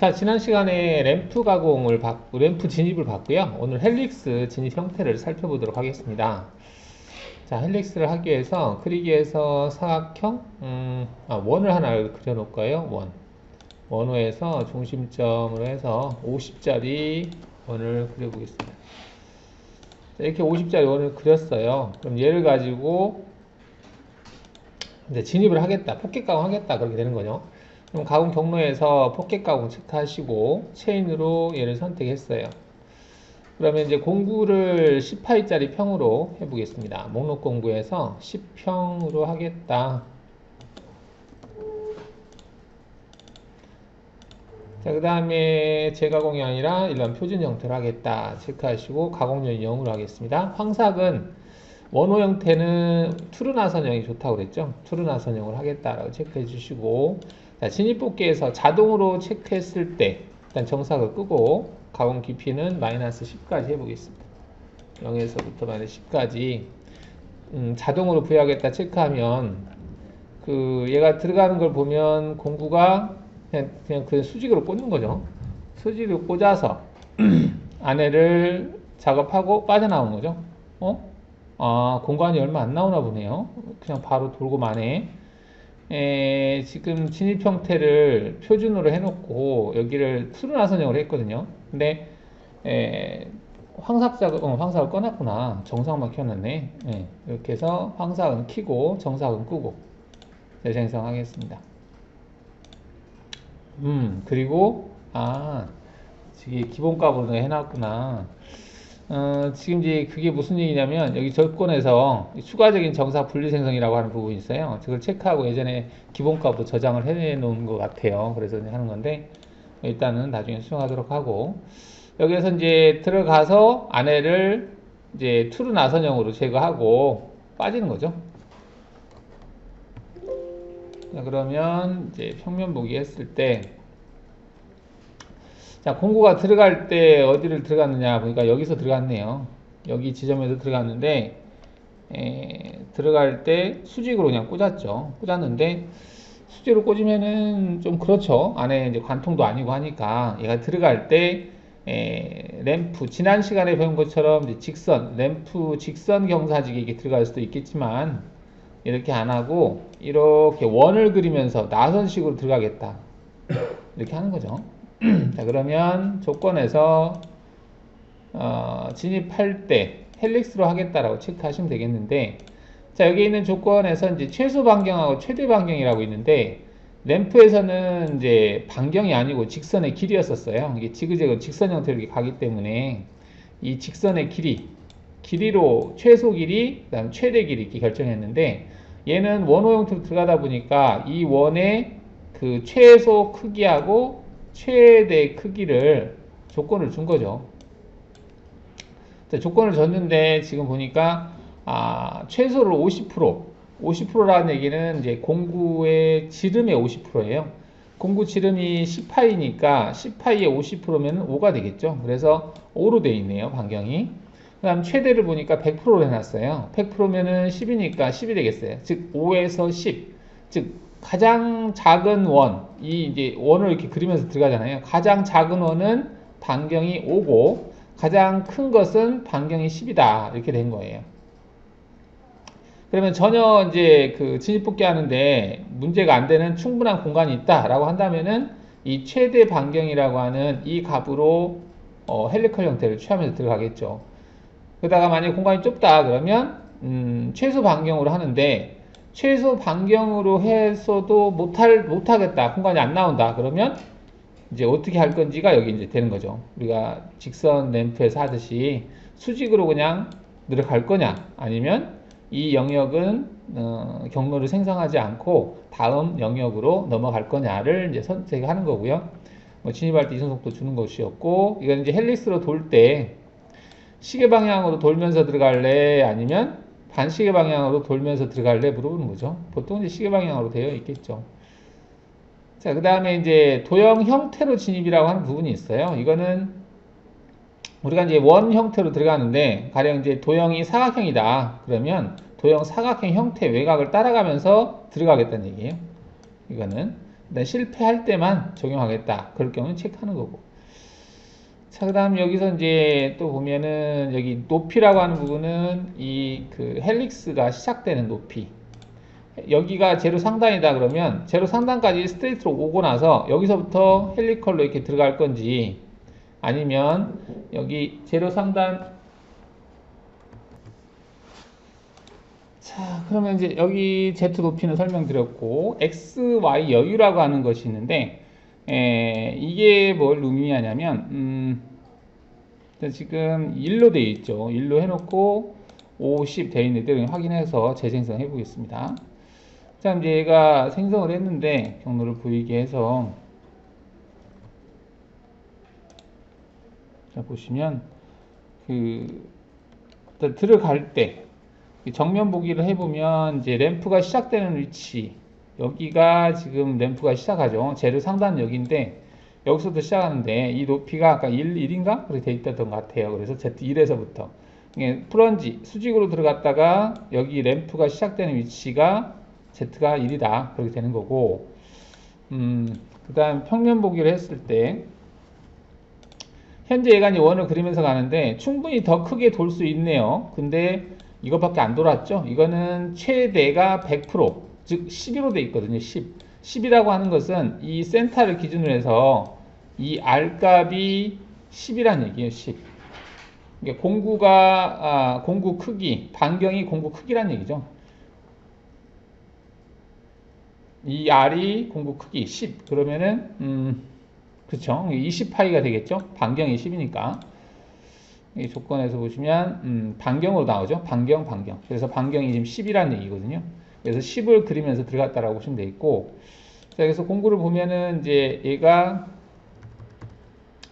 자, 지난 시간에 램프 진입을 봤고요. 오늘 헬릭스 진입 형태를 살펴보도록 하겠습니다. 자, 헬릭스를 하기 위해서 그리기에서 사각형, 원을 하나 그려놓을 거예요. 원호에서 중심점으로 해서 50짜리 원을 그려보겠습니다. 자, 이렇게 50짜리 원을 그렸어요. 그럼 얘를 가지고 이제 진입을 하겠다, 포켓 가공 하겠다, 그렇게 되는 거죠. 그럼 가공 경로에서 포켓 가공 체크하시고 체인으로 얘를 선택했어요. 그러면 이제 공구를 10파이짜리 평으로 해보겠습니다. 목록 공구에서 10평으로 하겠다. 자, 그 다음에 재가공이 아니라 일반 표준 형태로 하겠다. 체크하시고 가공률 0으로 하겠습니다. 황삭은 원호 형태는 투르나선형이 좋다고 그랬죠. 투르나선형을 하겠다라고 체크해 주시고, 자, 진입복귀에서 자동으로 체크했을 때 일단 정삭을 끄고 가공 깊이는 마이너스 10까지 해보겠습니다. 0에서부터 마이너스 10까지 자동으로 부여하겠다 체크하면 얘가 들어가는 걸 보면 공구가 그냥 그 수직으로 꽂는 거죠. 수직으로 꽂아서 안에를 작업하고 빠져나오는 거죠. 공간이 얼마 안 나오나 보네요. 그냥 바로 돌고 마네. 지금 진입 형태를 표준으로 해놓고 여기를 투르나선형으로 했거든요. 근데 황삭을 꺼놨구나. 정삭만 켜놨네. 이렇게 해서 황삭은 켜고 정삭은 끄고 재생성하겠습니다. 그리고 이게 기본값으로 해놨구나. 지금 이제 그게 무슨 얘기냐면 여기 조건에서 추가적인 정삭 분리생성이라고 하는 부분이 있어요. 그걸 체크하고 예전에 기본값으로 저장을 해 놓은 것 같아요. 그래서 하는 건데 일단은 나중에 수정하도록 하고, 여기에서 이제 들어가서 안에를 이제 투르 나선형으로 제거하고 빠지는 거죠. 자, 그러면 이제 평면 보기 했을 때, 자, 공구가 들어갈 때 어디를 들어갔느냐 보니까 여기서 들어갔네요. 여기 지점에서 들어갔는데, 들어갈 때 수직으로 그냥 꽂았는데 수직으로 꽂으면은 좀 그렇죠. 안에 이제 관통도 아니고 하니까 얘가 들어갈 때 램프, 지난 시간에 배운 것처럼 이제 램프 직선 경사지기 이게 들어갈 수도 있겠지만 이렇게 안 하고 이렇게 원을 그리면서 나선식으로 들어가겠다, 이렇게 하는 거죠. 자, 그러면 조건에서 진입할 때 헬릭스로 하겠다라고 체크하시면 되겠는데, 자, 여기 있는 조건에서 이제 최소 반경하고 최대 반경이라고 있는데, 램프에서는 이제 반경이 아니고 직선의 길이였었어요. 이게 지그재그 직선 형태로 이렇게 가기 때문에 이 직선의 길이로 최소 길이, 그다음 최대 길이 이렇게 결정했는데, 얘는 원호 형태로 들어가다 보니까 이 원의 그 최소 크기하고 최대 크기를 조건을 준 거죠. 자, 조건을 줬는데 지금 보니까 최소를 50%라는 얘기는 이제 공구의 지름의 50%예요. 공구 지름이 10파이니까 10파이의 50%면 5가 되겠죠. 그래서 5로 되어 있네요, 반경이. 그 다음 최대를 보니까 100%로 해놨어요. 100%면은 10이니까 10이 되겠어요. 즉 5에서 10. 즉 가장 작은 이제 원을 이렇게 그리면서 들어가잖아요. 가장 작은 원은 반경이 5고 가장 큰 것은 반경이 10이다. 이렇게 된 거예요. 그러면 전혀 이제 진입복귀 하는데 문제가 안 되는 충분한 공간이 있다라고 한다면은 이 최대 반경이라고 하는 이 값으로 헬리컬 형태를 취하면서 들어가겠죠. 그러다가 만약에 공간이 좁다 그러면 최소 반경으로 하는데, 최소 반경으로 해서도 못하겠다, 공간이 안 나온다 그러면 이제 어떻게 할 건지가 여기 이제 되는 거죠. 우리가 직선 램프에서 하듯이 수직으로 그냥 내려갈 거냐, 아니면 이 영역은 경로를 생성하지 않고 다음 영역으로 넘어갈 거냐를 이제 선택하는 거고요. 진입할 때 이동 속도 주는 것이었고, 이건 이제 헬릭스로 돌 때 시계 방향으로 돌면서 들어갈래, 아니면 반시계 방향으로 돌면서 들어갈래 물어보는 거죠. 보통 이제 시계 방향으로 되어 있겠죠. 자, 그 다음에 이제 도형 형태로 진입이라고 하는 부분이 있어요. 이거는 우리가 이제 원 형태로 들어가는데, 가령 이제 도형이 사각형이다 그러면 도형 사각형 형태 외곽을 따라가면서 들어가겠다는 얘기예요. 이거는 실패할 때만 적용하겠다. 그럴 경우는 체크하는 거고. 자, 그 다음 여기서 이제 또 보면은 여기 높이라고 하는 부분은 이 그 헬릭스가 시작되는 높이. 여기가 제로 상단이다 그러면 제로 상단까지 스트레이트로 오고 나서 여기서부터 헬리컬로 이렇게 들어갈 건지 아니면 여기 제로 상단. 자, 그러면 이제 여기 Z 높이는 설명드렸고 X, Y 여유라고 하는 것이 있는데 이게 뭘 의미하냐면 지금 1로 되어 있죠. 1로 해놓고 50 되어 있는데 확인해서 재생성 해보겠습니다. 자, 이제 얘가 생성을 했는데 경로를 보이게 해서 자, 보시면 그 들어갈 때 정면 보기를 해보면 이제 램프가 시작되는 위치 여기가 지금 램프가 시작하죠. 제로 상단 여기인데 여기서부터 시작하는데 이 높이가 아까 1인가? 그렇게 돼 있던 것 같아요. 그래서 Z1에서부터 플런지 수직으로 들어갔다가 여기 램프가 시작되는 위치가 Z가 1이다. 그렇게 되는 거고 그 다음 평면 보기를 했을 때 현재 얘가 이제 원을 그리면서 가는데 충분히 더 크게 돌 수 있네요. 근데 이것밖에 안 돌았죠. 이거는 최대가 100%, 즉 12로 돼 있거든요. 10. 10이라고 하는 것은 이 센터를 기준으로 해서 이 R 값이 10이란 얘기예요. 10. 그러니까 공구 크기, 반경이 공구 크기란 얘기죠. 이 R이 공구 크기 10. 그러면은 그쵸? 20파이가 되겠죠? 반경이 10이니까. 이 조건에서 보시면 반경으로 나오죠. 반경. 그래서 반경이 지금 10이라는 얘기거든요. 그래서 10을 그리면서 들어갔다라고 보시면 되겠고, 자, 그래서 공구를 보면은 이제 얘가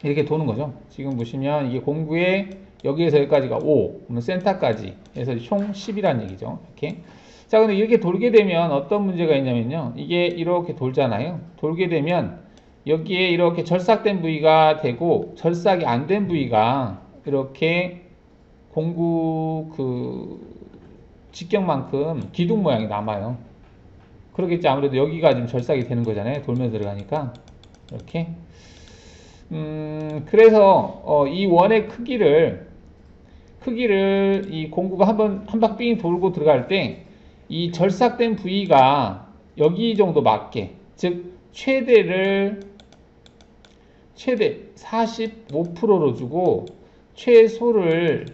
이렇게 도는 거죠. 지금 보시면 이게 공구에 여기에서 여기까지가 5, 그러면 센터까지 해서 총 10이라는 얘기죠. 이렇게. 자, 근데 이렇게 돌게 되면 어떤 문제가 있냐면요. 이게 이렇게 돌잖아요. 돌게 되면 여기에 이렇게 절삭된 부위가 되고 절삭이 안 된 부위가 이렇게 공구 그 직경만큼 기둥 모양이 남아요. 그러겠지. 아무래도 여기가 좀 절삭이 되는 거잖아요. 돌면서 들어가니까 이렇게. 그래서 이 원의 크기를 이 공구가 한 바퀴 돌고 들어갈 때 이 절삭된 부위가 여기 정도 맞게, 즉 최대 45%로 주고 최소를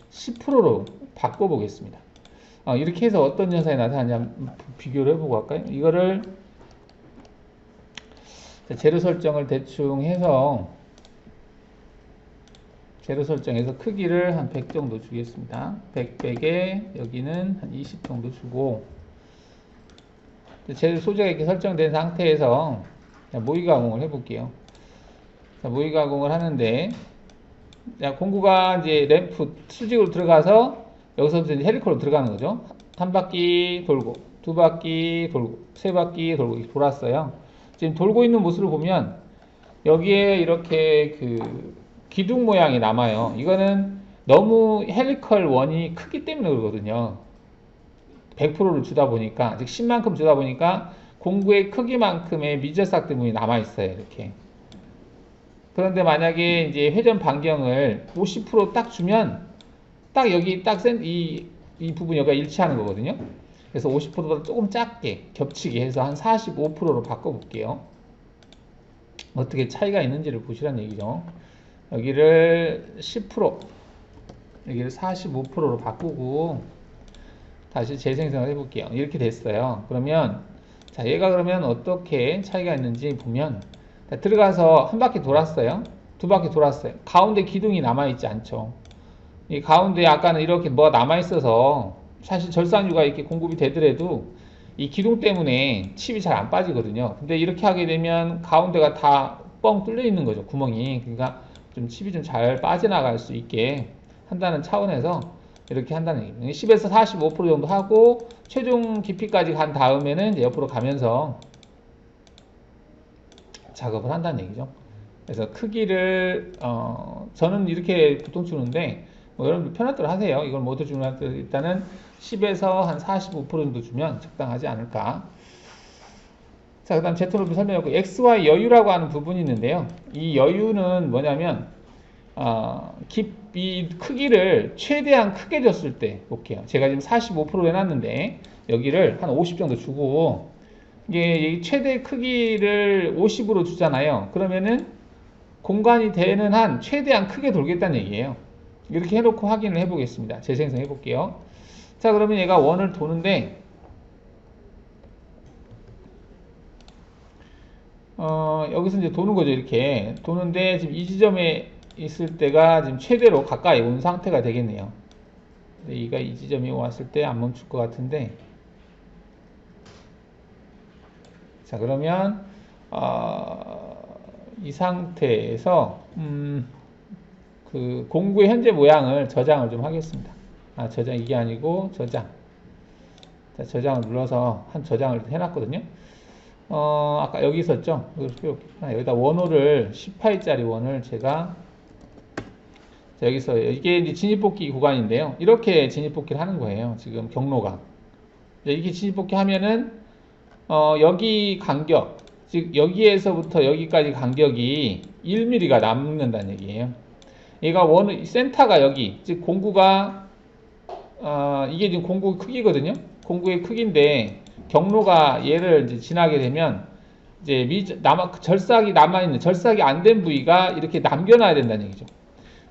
10%로 바꿔보겠습니다. 이렇게 해서 어떤 현상이 나타나는지 한번 비교를 해보고 할까요? 이거를 재료 설정을 대충 해서 재료 설정해서 크기를 한 100 정도 주겠습니다. 100에 여기는 한 20 정도 주고 재료 소재가 이렇게 설정된 상태에서 모의 가공을 해볼게요. 자, 모의 가공을 하는데 자, 공구가 이제 램프 수직으로 들어가서 여기서부터 이제 헬리컬로 들어가는 거죠. 한 바퀴 돌고 두 바퀴 돌고 세 바퀴 돌고 이렇게 돌았어요. 지금 돌고 있는 모습을 보면 여기에 이렇게 그 기둥 모양이 남아요. 이거는 너무 헬리컬 원이 크기 때문에 그러거든요. 100%를 주다 보니까, 즉 10만큼 주다 보니까 공구의 크기만큼의 미절삭된 부분이 남아있어요. 이렇게. 그런데 만약에 이제 회전 반경을 50% 주면 딱 여기 이 부분 여기가 일치하는 거거든요. 그래서 50%보다 조금 작게 겹치게 해서 한 45%로 바꿔볼게요. 어떻게 차이가 있는지를 보시란 얘기죠. 여기를 10%, 여기를 45%로 바꾸고 다시 재생성을 해볼게요. 이렇게 됐어요. 그러면 자, 얘가 그러면 어떻게 차이가 있는지 보면 들어가서 한 바퀴 돌았어요. 두 바퀴 돌았어요. 가운데 기둥이 남아있지 않죠. 이 가운데 아까는 이렇게 뭐가 남아있어서 사실 절삭유가 이렇게 공급이 되더라도 이 기둥 때문에 칩이 잘 안 빠지거든요. 근데 이렇게 하게 되면 가운데가 다 뻥 뚫려 있는 거죠. 구멍이. 그러니까 좀 칩이 좀 잘 빠져나갈 수 있게 한다는 차원에서 이렇게 한다는 얘기입니다. 10에서 45% 정도 하고 최종 깊이까지 간 다음에는 이제 옆으로 가면서 작업을 한다는 얘기죠. 그래서 크기를 저는 이렇게 보통 주는데 뭐 여러분 편할 대로 하세요. 이걸 모두 주면 일단은 10에서 한 45% 정도 주면 적당하지 않을까. 자, 그 다음 Z로도 설명했고, XY 여유라고 하는 부분이 있는데요. 이 여유는 뭐냐면, 이 크기를 최대한 크게 줬을 때, 볼게요. 제가 지금 45% 해놨는데, 여기를 한 50 정도 주고, 이게 최대 크기를 50으로 주잖아요. 그러면은 공간이 되는 한 최대한 크게 돌겠다는 얘기예요. 이렇게 해놓고 확인을 해보겠습니다. 재생성 해볼게요. 자, 그러면 얘가 원을 도는데, 여기서 이제 도는 거죠. 이렇게 도는데 지금 이 지점에 있을 때가 지금 최대로 가까이 온 상태가 되겠네요. 근데 이가 이 지점에 왔을 때 안 멈출 것 같은데, 자, 그러면 이 상태에서 그 공구의 현재 모양을 저장을 좀 하겠습니다. 저장 이게 아니고 저장. 자, 저장을 눌러서 한 저장을 해놨거든요. 아까 여기 있었죠? 여기다 원호를 10파이짜리 원을 제가, 자, 여기서 이게 이제 진입뽑기 구간인데요. 이렇게 진입뽑기를 하는 거예요. 지금 경로가. 이렇게 진입뽑기 하면은 여기 간격, 즉 여기에서부터 여기까지 간격이 1mm가 남는다는 얘기예요. 얘가 센터가 여기, 즉 공구가 이게 지금 공구 크기거든요. 공구의 크기인데 경로가 얘를 이제 지나게 되면 이제 절삭이 남아있는, 절삭이 안 된 부위가 이렇게 남겨놔야 된다는 얘기죠.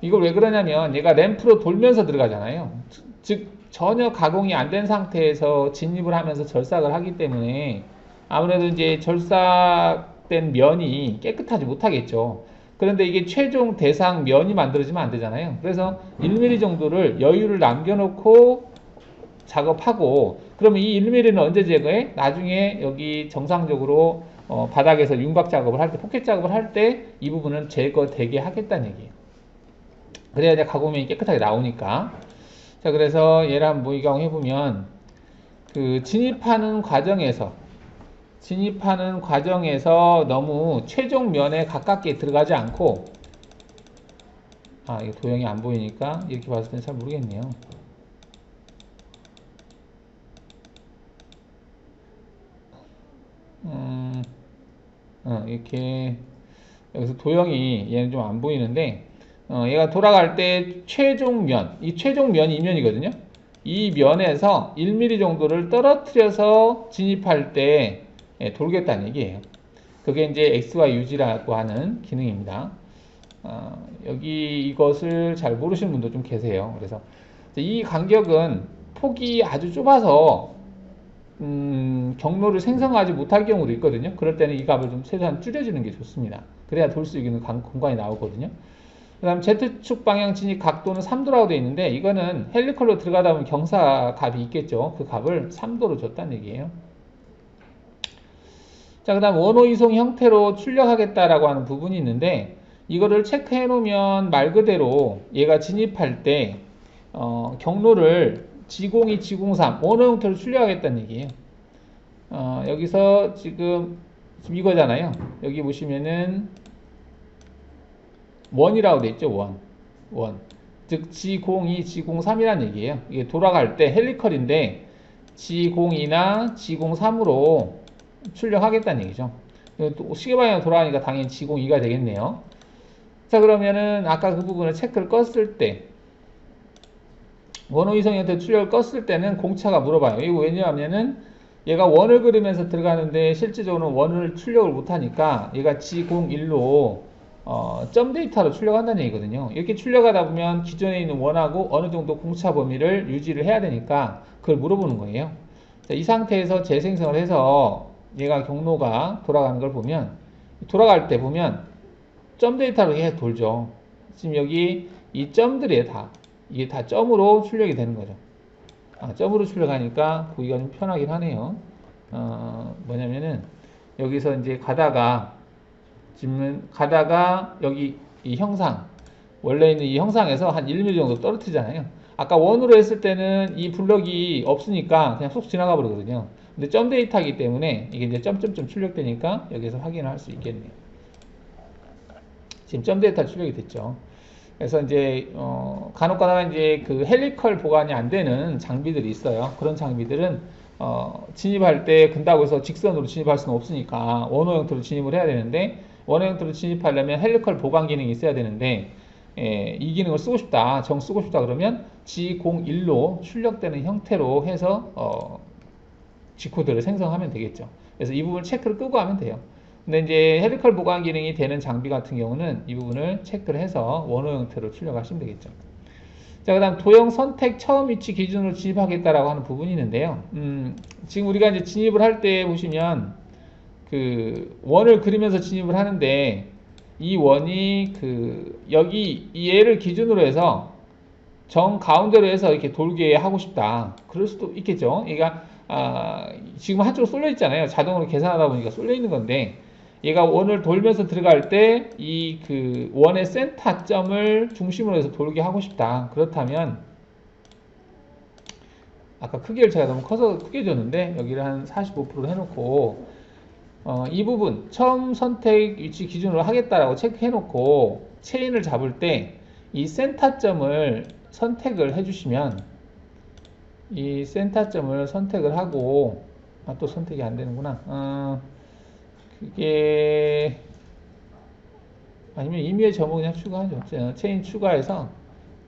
이걸 왜 그러냐면 얘가 램프로 돌면서 들어가잖아요. 즉 전혀 가공이 안 된 상태에서 진입을 하면서 절삭을 하기 때문에 아무래도 이제 절삭된 면이 깨끗하지 못하겠죠. 그런데 이게 최종 대상 면이 만들어지면 안 되잖아요. 그래서 1mm 정도를 여유를 남겨놓고 작업하고, 그러면 이 1mm는 언제 제거해? 나중에 여기 정상적으로 바닥에서 윤곽 작업을 할 때, 포켓 작업을 할 때 이 부분은 제거되게 하겠다는 얘기예요. 그래야 이제 가공면이 깨끗하게 나오니까. 자, 그래서 얘를 한번 모의가공 해보면, 그 진입하는 과정에서 너무 최종 면에 가깝게 들어가지 않고, 이게 도형이 안 보이니까 이렇게 봤을 때는 잘 모르겠네요. 이렇게 여기서 도형이 얘는 좀 안 보이는데, 얘가 돌아갈 때 이 최종면이 이 면이거든요. 이 면에서 1mm 정도를 떨어뜨려서 진입할 때 돌겠다는 얘기예요. 그게 이제 XY 유지라고 하는 기능입니다. 여기 이것을 잘 모르시는 분도 좀 계세요. 그래서 이 간격은 폭이 아주 좁아서 경로를 생성하지 못할 경우도 있거든요. 그럴 때는 이 값을 좀 최대한 줄여주는 게 좋습니다. 그래야 돌 수 있는 공간이 나오거든요. 그 다음 Z축 방향 진입 각도는 3도라고 되어 있는데, 이거는 헬리컬로 들어가다 보면 경사 값이 있겠죠. 그 값을 3도로 줬다는 얘기예요. 자, 그 다음 원호 이송 형태로 출력하겠다라고 하는 부분이 있는데, 이거를 체크해 놓으면 말 그대로 얘가 진입할 때 경로를 G02, G03 원호 형태로 출력하겠다는 얘기예요. 여기서 지금 이거잖아요. 여기 보시면은 원이라고 돼 있죠. 원. 즉 G02, G03이라는 얘기예요. 이게 돌아갈 때 헬리컬인데 G02나 G03으로 출력하겠다는 얘기죠. 또 시계 방향으로 돌아가니까 당연히 G02가 되겠네요. 자, 그러면은 아까 그 부분을 체크를 껐을 때, 원호 이성 형태 출력을 껐을 때는 공차가 물어봐요. 이거 왜냐하면은 얘가 원을 그리면서 들어가는데 실질적으로는 원을 출력을 못하니까 얘가 G01로 점 데이터로 출력한다는 얘기거든요. 이렇게 출력하다 보면 기존에 있는 원하고 어느 정도 공차 범위를 유지를 해야 되니까 그걸 물어보는 거예요. 자, 이 상태에서 재생성을 해서 얘가 경로가 돌아가는 걸 보면, 돌아갈 때 보면 점 데이터로 계속 돌죠. 지금 여기 이 점들이 이게 다 점으로 출력이 되는 거죠. 점으로 출력하니까 보기가 좀 편하긴 하네요. 뭐냐면은 여기서 이제 가다가 여기 이 형상, 원래 있는 이 형상에서 한 1mm 정도 떨어뜨리잖아요. 아까 원으로 했을 때는 이 블럭이 없으니까 그냥 쏙 지나가 버리거든요. 근데 점 데이터이기 때문에 이게 이제 점점점 출력되니까 여기서 확인을 할 수 있겠네요. 지금 점 데이터 출력이 됐죠. 그래서 이제 간혹가다가 이제 그 헬리컬 보관이 안 되는 장비들이 있어요. 그런 장비들은 진입할 때 근다고 해서 직선으로 진입할 수는 없으니까 원호 형태로 진입을 해야 되는데 원호 형태로 진입하려면 헬리컬 보강 기능이 있어야 되는데 이 기능을 쓰고 싶다, 정 쓰고 싶다 그러면 G01로 출력되는 형태로 해서 G코드를 생성하면 되겠죠. 그래서 이 부분 체크를 끄고 하면 돼요. 근데 이제 헬리컬 보강 기능이 되는 장비 같은 경우는 이 부분을 체크를 해서 원호 형태로 출력하시면 되겠죠. 자, 그 다음 도형 선택 처음 위치 기준으로 진입하겠다라고 하는 부분이 있는데요. 지금 우리가 이제 진입을 할 때 보시면 그 원을 그리면서 진입을 하는데 이 원이 여기 얘를 기준으로 해서 정 가운데로 해서 이렇게 돌게 하고 싶다. 그럴 수도 있겠죠. 얘가 지금 한쪽으로 쏠려 있잖아요. 자동으로 계산하다 보니까 쏠려 있는 건데 얘가 원을 돌면서 들어갈 때 이 원의 센터점을 중심으로 해서 돌게 하고 싶다. 그렇다면 아까 크기를 제가 너무 커서 크게 줬는데 여기를 한 45% 해놓고 이 부분 처음 선택 위치 기준으로 하겠다라고 체크해놓고 체인을 잡을 때 이 센터점을 선택을 해주시면 이 센터점을 선택을 하고 또 선택이 안 되는구나. 그게 아니면 임의의 점을 그냥 추가하죠. 체인 추가해서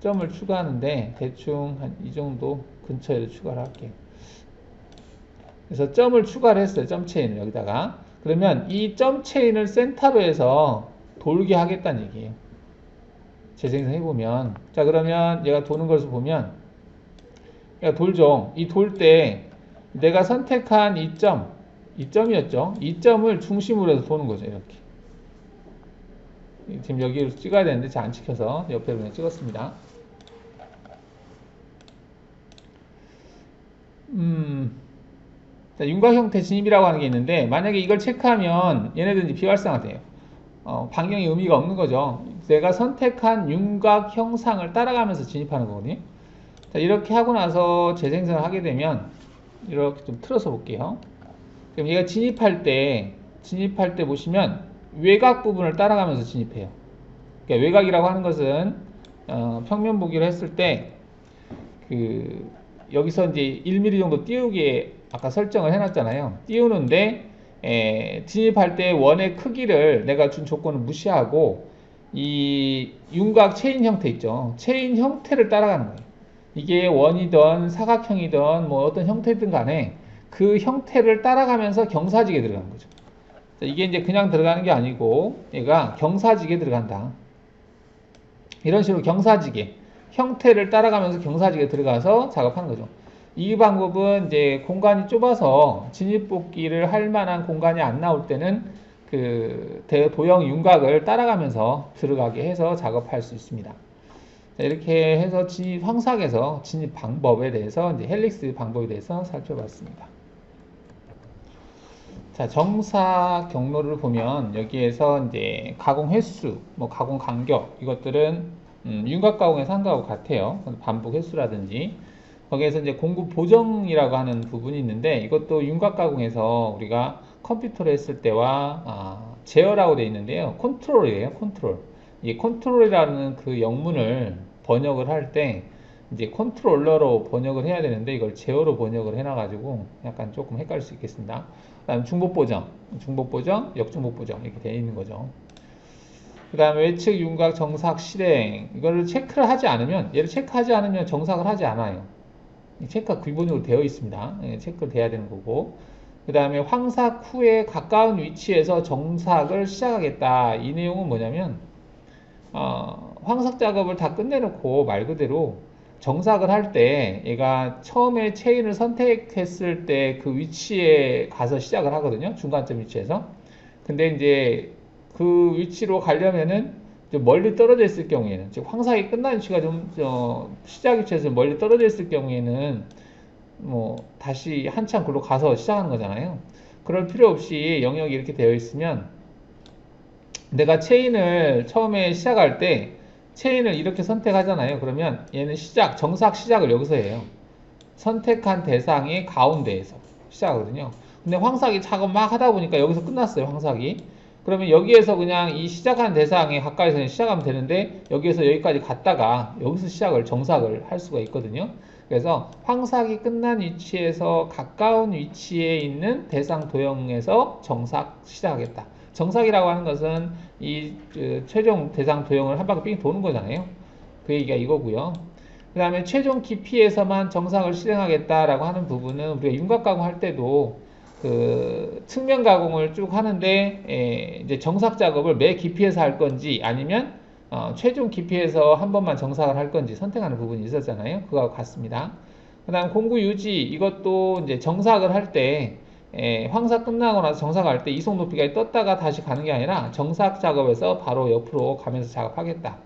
점을 추가하는데 대충 한 이 정도 근처에 추가를 할게요. 그래서 점을 추가를 했어요. 점 체인을 여기다가. 그러면 이 점 체인을 센터로 해서 돌게 하겠다는 얘기예요. 재생성해보면. 자, 그러면 얘가 도는 것을 보면 얘가 돌죠. 이 돌 때 내가 선택한 이 점이었죠. 이 점을 중심으로 해서 도는 거죠. 이렇게. 지금 여기로 찍어야 되는데 잘 안 찍혀서 옆에 그냥 찍었습니다. 자, 윤곽 형태 진입이라고 하는 게 있는데 만약에 이걸 체크하면 얘네들이 비활성화돼요. 반경의 의미가 없는 거죠. 내가 선택한 윤곽 형상을 따라가면서 진입하는 거거든요. 자, 이렇게 하고 나서 재생성을 하게 되면 이렇게 좀 틀어서 볼게요. 그럼 얘가 진입할 때 보시면 외곽 부분을 따라가면서 진입해요. 그러니까 외곽이라고 하는 것은 평면 보기를 했을 때 여기서 이제 1mm 정도 띄우게 아까 설정을 해놨잖아요. 띄우는데 진입할 때 원의 크기를 내가 준 조건을 무시하고 이 윤곽 체인 형태 있죠. 체인 형태를 따라가는 거예요. 이게 원이든 사각형이든 뭐 어떤 형태든 간에 그 형태를 따라가면서 경사지게 들어가는 거죠. 이게 이제 그냥 들어가는 게 아니고 얘가 경사지게 들어간다. 이런 식으로 경사지게 형태를 따라가면서 경사지게 들어가서 작업하는 거죠. 이 방법은 이제 공간이 좁아서 진입복귀를 할 만한 공간이 안 나올 때는 도형 윤곽을 따라가면서 들어가게 해서 작업할 수 있습니다. 자, 이렇게 해서 진입 황삭에서 진입 방법에 대해서 이제 헬릭스 방법에 대해서 살펴봤습니다. 자, 정사 경로를 보면 여기에서 이제 가공 횟수, 뭐 가공 간격 이것들은 윤곽 가공의 상가하고 같아요. 반복 횟수라든지 거기에서 이제 공급 보정이라고 하는 부분이 있는데 이것도 윤곽 가공에서 우리가 컴퓨터로 했을 때와 제어라고 되어 있는데요. 컨트롤이에요. 컨트롤. 이 컨트롤이라는 그 영문을 번역을 할 때 이제 컨트롤러로 번역을 해야 되는데 이걸 제어로 번역을 해놔가지고 약간 조금 헷갈릴 수 있겠습니다. 그다음 중복 보정, 역중복 보정 이렇게 되어 있는 거죠. 그 다음에 외측 윤곽 정삭 실행 이거를 체크를 하지 않으면 얘를 체크하지 않으면 정삭을 하지 않아요. 체크가 기본적으로 되어 있습니다. 체크를 돼야 되는 거고 그 다음에 황삭 후에 가까운 위치에서 정삭을 시작하겠다. 이 내용은 뭐냐면 황삭 작업을 다 끝내놓고 말 그대로 정삭을 할 때 얘가 처음에 체인을 선택했을 때 그 위치에 가서 시작을 하거든요. 중간점 위치에서. 근데 이제 그 위치로 가려면은 좀 멀리 떨어져 있을 경우에는 즉 황삭이 끝난 위치가 좀 시작 위치에서 멀리 떨어져 있을 경우에는 뭐 다시 한참 글로 가서 시작하는 거잖아요. 그럴 필요 없이 영역이 이렇게 되어 있으면 내가 체인을 처음에 시작할 때 체인을 이렇게 선택하잖아요. 그러면 얘는 정삭 시작을 여기서 해요. 선택한 대상의 가운데에서 시작하거든요. 근데 황삭이 작업 막 하다 보니까 여기서 끝났어요. 황삭이. 그러면 여기에서 그냥 이 시작한 대상에 가까이서 시작하면 되는데 여기에서 여기까지 갔다가 여기서 정삭을 할 수가 있거든요. 그래서 황삭이 끝난 위치에서 가까운 위치에 있는 대상 도형에서 정삭 시작하겠다. 정삭이라고 하는 것은 이 최종 대상 도형을 한 바퀴 삥 도는 거잖아요. 그 얘기가 이거고요. 그 다음에 최종 깊이에서만 정삭을 실행하겠다라고 하는 부분은 우리가 윤곽 가공할 때도 그 측면 가공을 쭉 하는데 이제 정삭 작업을 매 깊이에서 할 건지 아니면 최종 깊이에서 한 번만 정삭을 할 건지 선택하는 부분이 있었잖아요. 그거하고 같습니다. 그 다음 공구 유지 이것도 이제 정삭을 할 때 황삭 끝나고 나서 정삭할 때 이속 높이가 떴다가 다시 가는 게 아니라 정삭 작업에서 바로 옆으로 가면서 작업하겠다.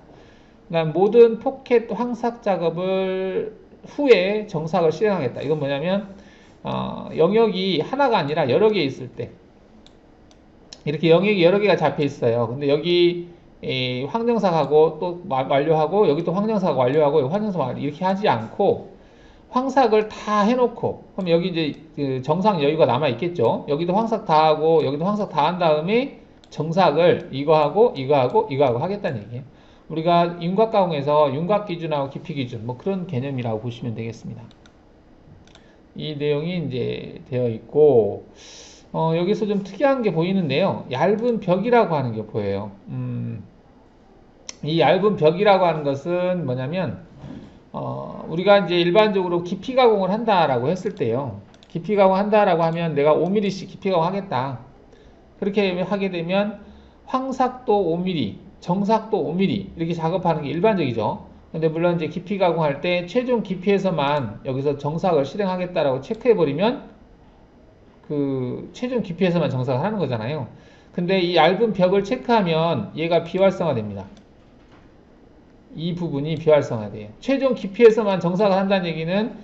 그 다음 모든 포켓 황삭 작업을 후에 정삭을 실행하겠다. 이건 뭐냐면 영역이 하나가 아니라 여러 개 있을 때 이렇게 영역이 여러 개가 잡혀 있어요. 근데 여기 황정삭하고 또 완료하고 여기 또 황정삭 완료하고 여기 황정삭 완료 이렇게 하지 않고 황삭을 다 해놓고 그럼 여기 이제 그 정삭 여유가 남아 있겠죠. 여기도 황삭 다 하고 여기도 황삭 다 한 다음에 정삭을 이거 하고 이거 하고 이거 하고 하겠다는 얘기예요. 우리가 윤곽 가공에서 윤곽 기준하고 깊이 기준 뭐 그런 개념이라고 보시면 되겠습니다. 이 내용이 이제 되어 있고 여기서 좀 특이한 게 보이는데요. 얇은 벽이라고 하는 게 보여요. 이 얇은 벽이라고 하는 것은 뭐냐면 우리가 이제 일반적으로 깊이 가공을 한다라고 했을 때요. 깊이 가공한다라고 하면 내가 5mm씩 깊이 가공하겠다. 그렇게 하게 되면 황삭도 5mm, 정삭도 5mm 이렇게 작업하는 게 일반적이죠. 근데 물론 이제 깊이 가공할 때 최종 깊이에서만 여기서 정삭을 실행하겠다라고 체크해버리면 그 최종 깊이에서만 정삭을 하는 거잖아요. 근데 이 얇은 벽을 체크하면 얘가 비활성화됩니다. 이 부분이 비활성화돼요. 최종 깊이에서만 정삭을 한다는 얘기는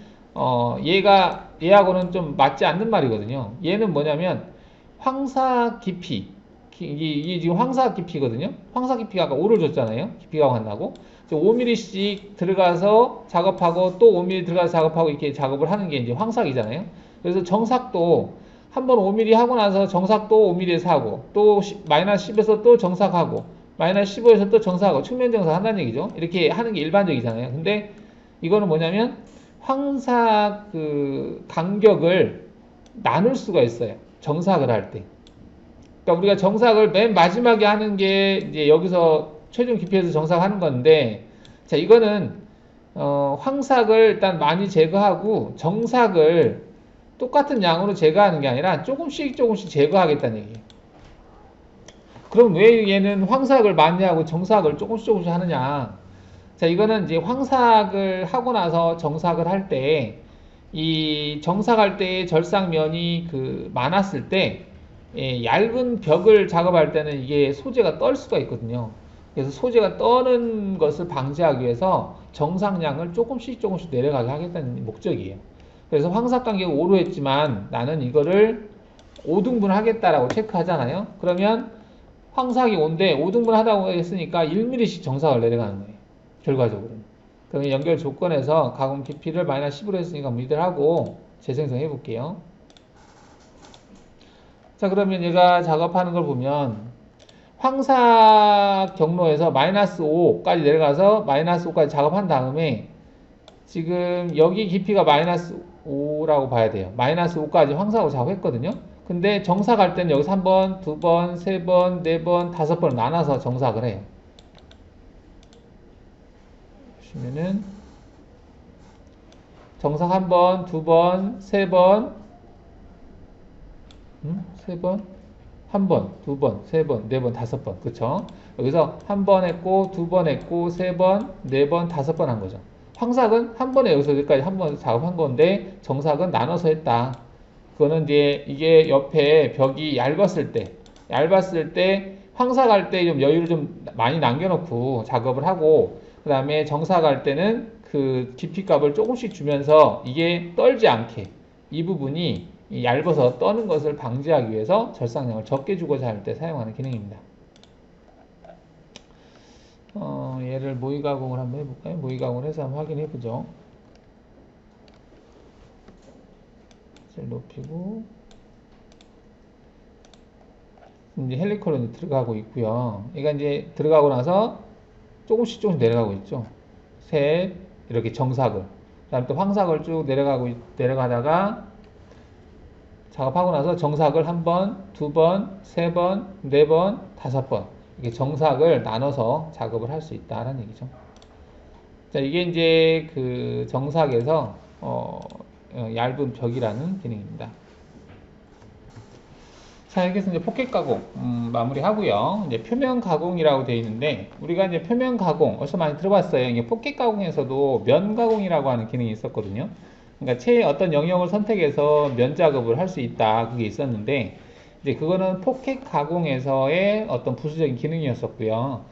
얘하고는 좀 맞지 않는 말이거든요. 얘는 뭐냐면 황삭 깊이 이게 지금 황삭 깊이거든요. 황삭 깊이가 아까 5를 줬잖아요. 깊이 가공한다고 5mm씩 들어가서 작업하고 또 5mm 들어가서 작업하고 이렇게 작업을 하는 게 이제 황삭이잖아요. 그래서 정삭도 한번 5mm 하고 나서 정삭도 5mm에서 하고 또 마이너스 10에서 또 정삭하고 마이너스 15에서 또 정삭하고 측면 정삭 한다는 얘기죠. 이렇게 하는 게 일반적이잖아요. 근데 이거는 뭐냐면 황삭 그 간격을 나눌 수가 있어요. 정삭을 할 때. 그러니까 우리가 정삭을 맨 마지막에 하는 게 이제 여기서 최종 깊이에서 정삭하는 건데, 자 이거는 황삭을 일단 많이 제거하고 정삭을 똑같은 양으로 제거하는 게 아니라 조금씩 제거하겠다는 얘기예요. 그럼 왜 얘는 황삭을 많이 하고 정삭을 조금씩 하느냐? 자, 이거는 이제 황삭을 하고 나서 정삭을 할 때, 이 정삭할 때 절삭면이 그 많았을 때, 얇은 벽을 작업할 때는 이게 소재가 떨 수가 있거든요. 그래서 소재가 떠는 것을 방지하기 위해서 정삭량을 조금씩 내려가게 하겠다는 목적이에요. 그래서 황삭 간격 5로 했지만 나는 이거를 5등분 하겠다라고 체크하잖아요. 그러면 황삭이 5인데 5등분 하다고 했으니까 1mm씩 정삭을 내려가는 거예요. 결과적으로는. 그러면 연결 조건에서 가공 깊이를 마이너스 10으로 했으니까 이대로 하고 재생성해 볼게요. 자, 그러면 얘가 작업하는 걸 보면 황삭 경로에서 마이너스 5까지 내려가서 마이너스 5까지 작업한 다음에 지금 여기 깊이가 마이너스 5라고 봐야 돼요. 마이너스 5까지 황삭으로 작업했거든요. 근데 정삭할 때는 여기서 한 번, 두 번, 세 번, 네 번, 다섯 번 나눠서 정삭을 해요. 보시면은 정삭 한 번, 두 번, 세 번, 세 번, 한 번, 두 번, 세 번, 네 번, 다섯 번. 그쵸? 여기서 한 번 했고, 두 번 했고, 세 번, 네 번, 다섯 번 한 거죠. 황삭은 한 번에 여기서 여기까지 한 번 작업한 건데, 정삭은 나눠서 했다. 그거는 이제 이게 옆에 벽이 얇았을 때, 황삭할 때 좀 여유를 좀 많이 남겨놓고 작업을 하고, 그 다음에 정삭할 때는 그 깊이값을 조금씩 주면서 이게 떨지 않게 이 부분이 얇아서 떠는 것을 방지하기 위해서 절삭량을 적게 주고자 할 때 사용하는 기능입니다. 얘를 모의 가공을 한번 해볼까요? 모의 가공을 해서 한번 확인해 보죠. 셀 높이고 이제 헬리컬로 들어가고 있고요. 얘가 이제 들어가고 나서 조금씩 내려가고 있죠. 셋 이렇게 정삭을 그다음 또 황삭을 쭉 내려가다가 작업하고 나서 정삭을 한 번, 두 번, 세 번, 네 번, 다섯 번 이렇게 정삭을 나눠서 작업을 할 수 있다라는 얘기죠. 자, 이게 이제 그 정삭에서 얇은 벽이라는 기능입니다. 자, 여기서 이제 포켓 가공 마무리하고요. 이제 표면 가공이라고 되어 있는데 우리가 이제 표면 가공 어디서 많이 들어봤어요. 이게 포켓 가공에서도 면 가공이라고 하는 기능이 있었거든요. 그러니까 어떤 영역을 선택해서 면 작업을 할 수 있다 그게 있었는데 이제 그거는 포켓 가공에서의 어떤 부수적인 기능이었었고요.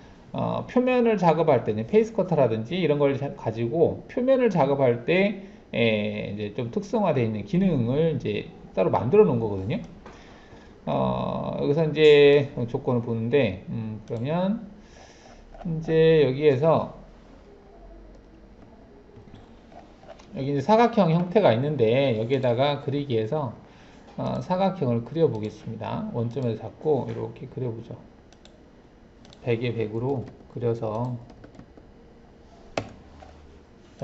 표면을 작업할 때 페이스 커터라든지 이런 걸 가지고 표면을 작업할 때 이제 좀 특성화되어 있는 기능을 이제 따로 만들어 놓은 거거든요. 여기서 이제 조건을 보는데, 그러면 이제 여기에서 여기 이제 사각형 형태가 있는데 여기에다가 그리기에서 사각형을 그려 보겠습니다. 원점에서 잡고 이렇게 그려보죠. 100에 100으로 그려서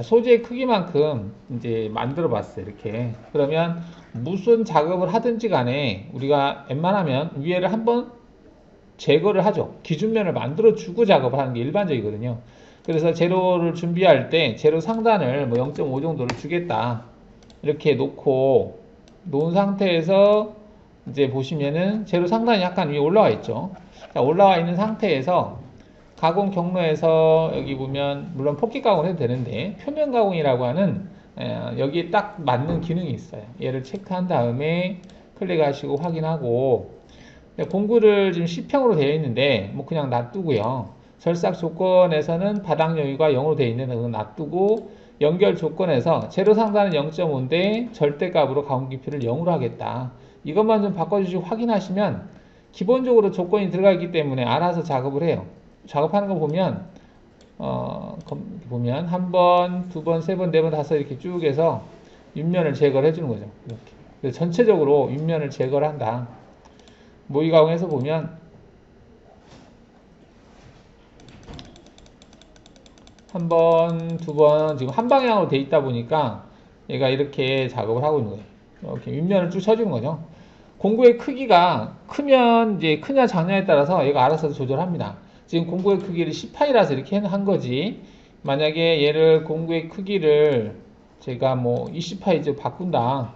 소재의 크기만큼 이제 만들어 봤어요. 이렇게. 그러면 무슨 작업을 하든지 간에 우리가 웬만하면 위에를 한번 제거를 하죠. 기준면을 만들어 주고 작업을 하는 게 일반적이거든요. 그래서 재료를 준비할 때 재료 상단을 뭐 0.5 정도를 주겠다. 이렇게 놓은 상태에서 이제 보시면은 재료 상단이 약간 위에 올라와 있죠. 자, 올라와 있는 상태에서 가공 경로에서 여기 보면 물론 포켓 가공을 해도 되는데 표면 가공이라고 하는 여기에 딱 맞는 기능이 있어요. 얘를 체크한 다음에 클릭하시고 확인하고 공구를 지금 C평으로 되어 있는데 뭐 그냥 놔두고요. 절삭 조건에서는 바닥 여유가 0으로 되어 있는 거 놔두고 연결 조건에서 재료 상단은 0.5인데 절대값으로 가공 깊이를 0으로 하겠다. 이것만 좀 바꿔주시고 확인하시면 기본적으로 조건이 들어가 있기 때문에 알아서 작업을 해요. 작업하는 거 보면 보면 한 번, 두 번, 세 번, 네 번, 다섯 이렇게 쭉 해서 윗면을 제거를 해주는 거죠. 이렇게. 그래서 전체적으로 윗면을 제거를 한다. 모의 가공에서 보면 한 번, 두 번 지금 한 방향으로 돼 있다 보니까 얘가 이렇게 작업을 하고 있는 거예요. 이렇게 윗면을 쭉 쳐주는 거죠. 공구의 크기가 크면 이제 크냐 작냐에 따라서 얘가 알아서 조절합니다. 지금 공구의 크기를 10파이라서 이렇게 한 거지. 만약에 얘를 공구의 크기를 제가 뭐 20파이즈 바꾼다.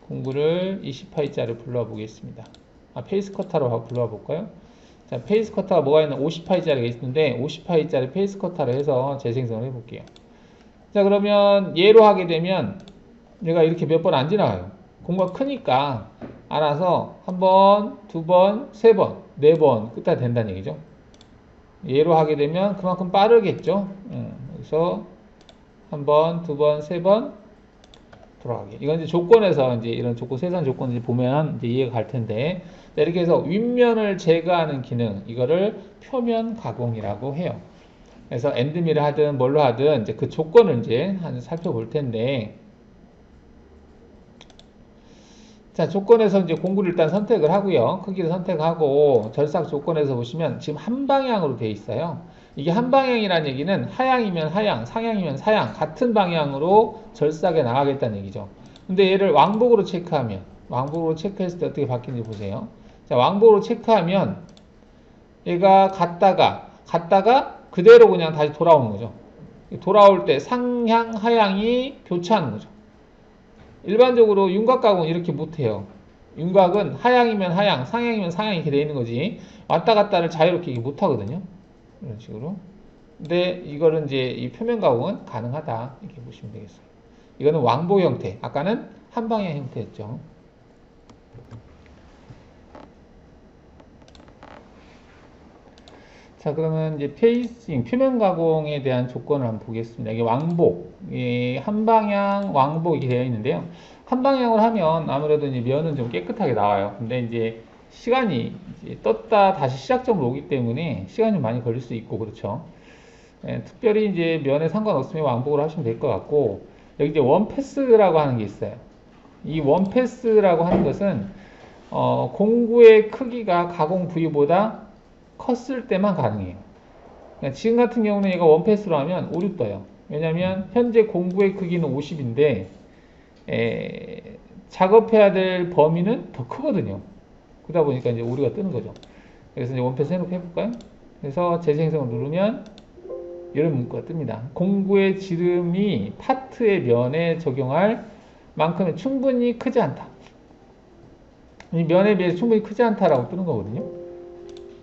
공구를 20파이자를 불러 보겠습니다. 페이스 커터로 불러 볼까요? 자, 페이스 커터가 뭐가 있나? 50파이짜리가 있는데 50파이짜리 페이스 커터를 해서 재생성을 해볼게요. 자, 그러면 얘로 하게 되면 얘가 이렇게 몇 번 안 지나가요. 공구가 크니까 알아서 한 번, 두 번, 세 번, 네 번 끝까지 된다는 얘기죠. 얘로 하게 되면 그만큼 빠르겠죠. 그래서 한 번, 두 번, 세 번 돌아가게. 이건 이제 조건에서 이제 이런 조건, 세상 조건 이제 보면 이제 이해가 갈 텐데. 이렇게 해서 윗면을 제거하는 기능, 이거를 표면 가공이라고 해요. 그래서 엔드밀을 하든 뭘로 하든 이제 그 조건을 이제 살펴볼 텐데. 자, 조건에서 이제 공구를 일단 선택을 하고요. 크기를 선택하고 절삭 조건에서 보시면 지금 한 방향으로 되어 있어요. 이게 한 방향이라는 얘기는 하향이면 하향, 상향이면 상향 같은 방향으로 절삭에 나가겠다는 얘기죠. 근데 얘를 왕복으로 체크하면 왕복으로 체크했을 때 어떻게 바뀌는지 보세요. 자, 왕복으로 체크하면 얘가 갔다가 그대로 그냥 다시 돌아오는 거죠. 돌아올 때 상향, 하향이 교차하는 거죠. 일반적으로 윤곽 가공은 이렇게 못해요. 윤곽은 하향이면 하향, 상향이면 상향 이렇게 되어 있는 거지 왔다 갔다를 자유롭게 못 하거든요. 이런 식으로. 근데 이거는 이제 이 표면 가공은 가능하다 이렇게 보시면 되겠어요. 이거는 왕복 형태, 아까는 한 방향 형태였죠. 자, 그러면 이제 페이싱, 표면 가공에 대한 조건을 한번 보겠습니다. 이게 왕복, 한 방향 왕복이 되어 있는데요. 한 방향을 하면 아무래도 이제 면은 좀 깨끗하게 나와요. 근데 이제 시간이 이제 떴다 다시 시작점으로 오기 때문에 시간이 좀 많이 걸릴 수 있고, 그렇죠. 특별히 이제 면에 상관없으면 왕복을 하시면 될 것 같고, 여기 이제 원패스라고 하는 게 있어요. 이 원패스라고 하는 것은, 공구의 크기가 가공 부위보다 컸을 때만 가능해요. 그러니까 지금 같은 경우는 얘가 원패스로 하면 오류 떠요. 왜냐면 현재 공구의 크기는 50인데 작업해야 될 범위는 더 크거든요. 그러다 보니까 이제 오류가 뜨는 거죠. 그래서 이제 원패스 해놓고 해볼까요? 그래서 재생성을 누르면 이런 문구가 뜹니다. 공구의 지름이 파트의 면에 적용할 만큼은 충분히 크지 않다. 이 면에 비해서 충분히 크지 않다라고 뜨는 거거든요.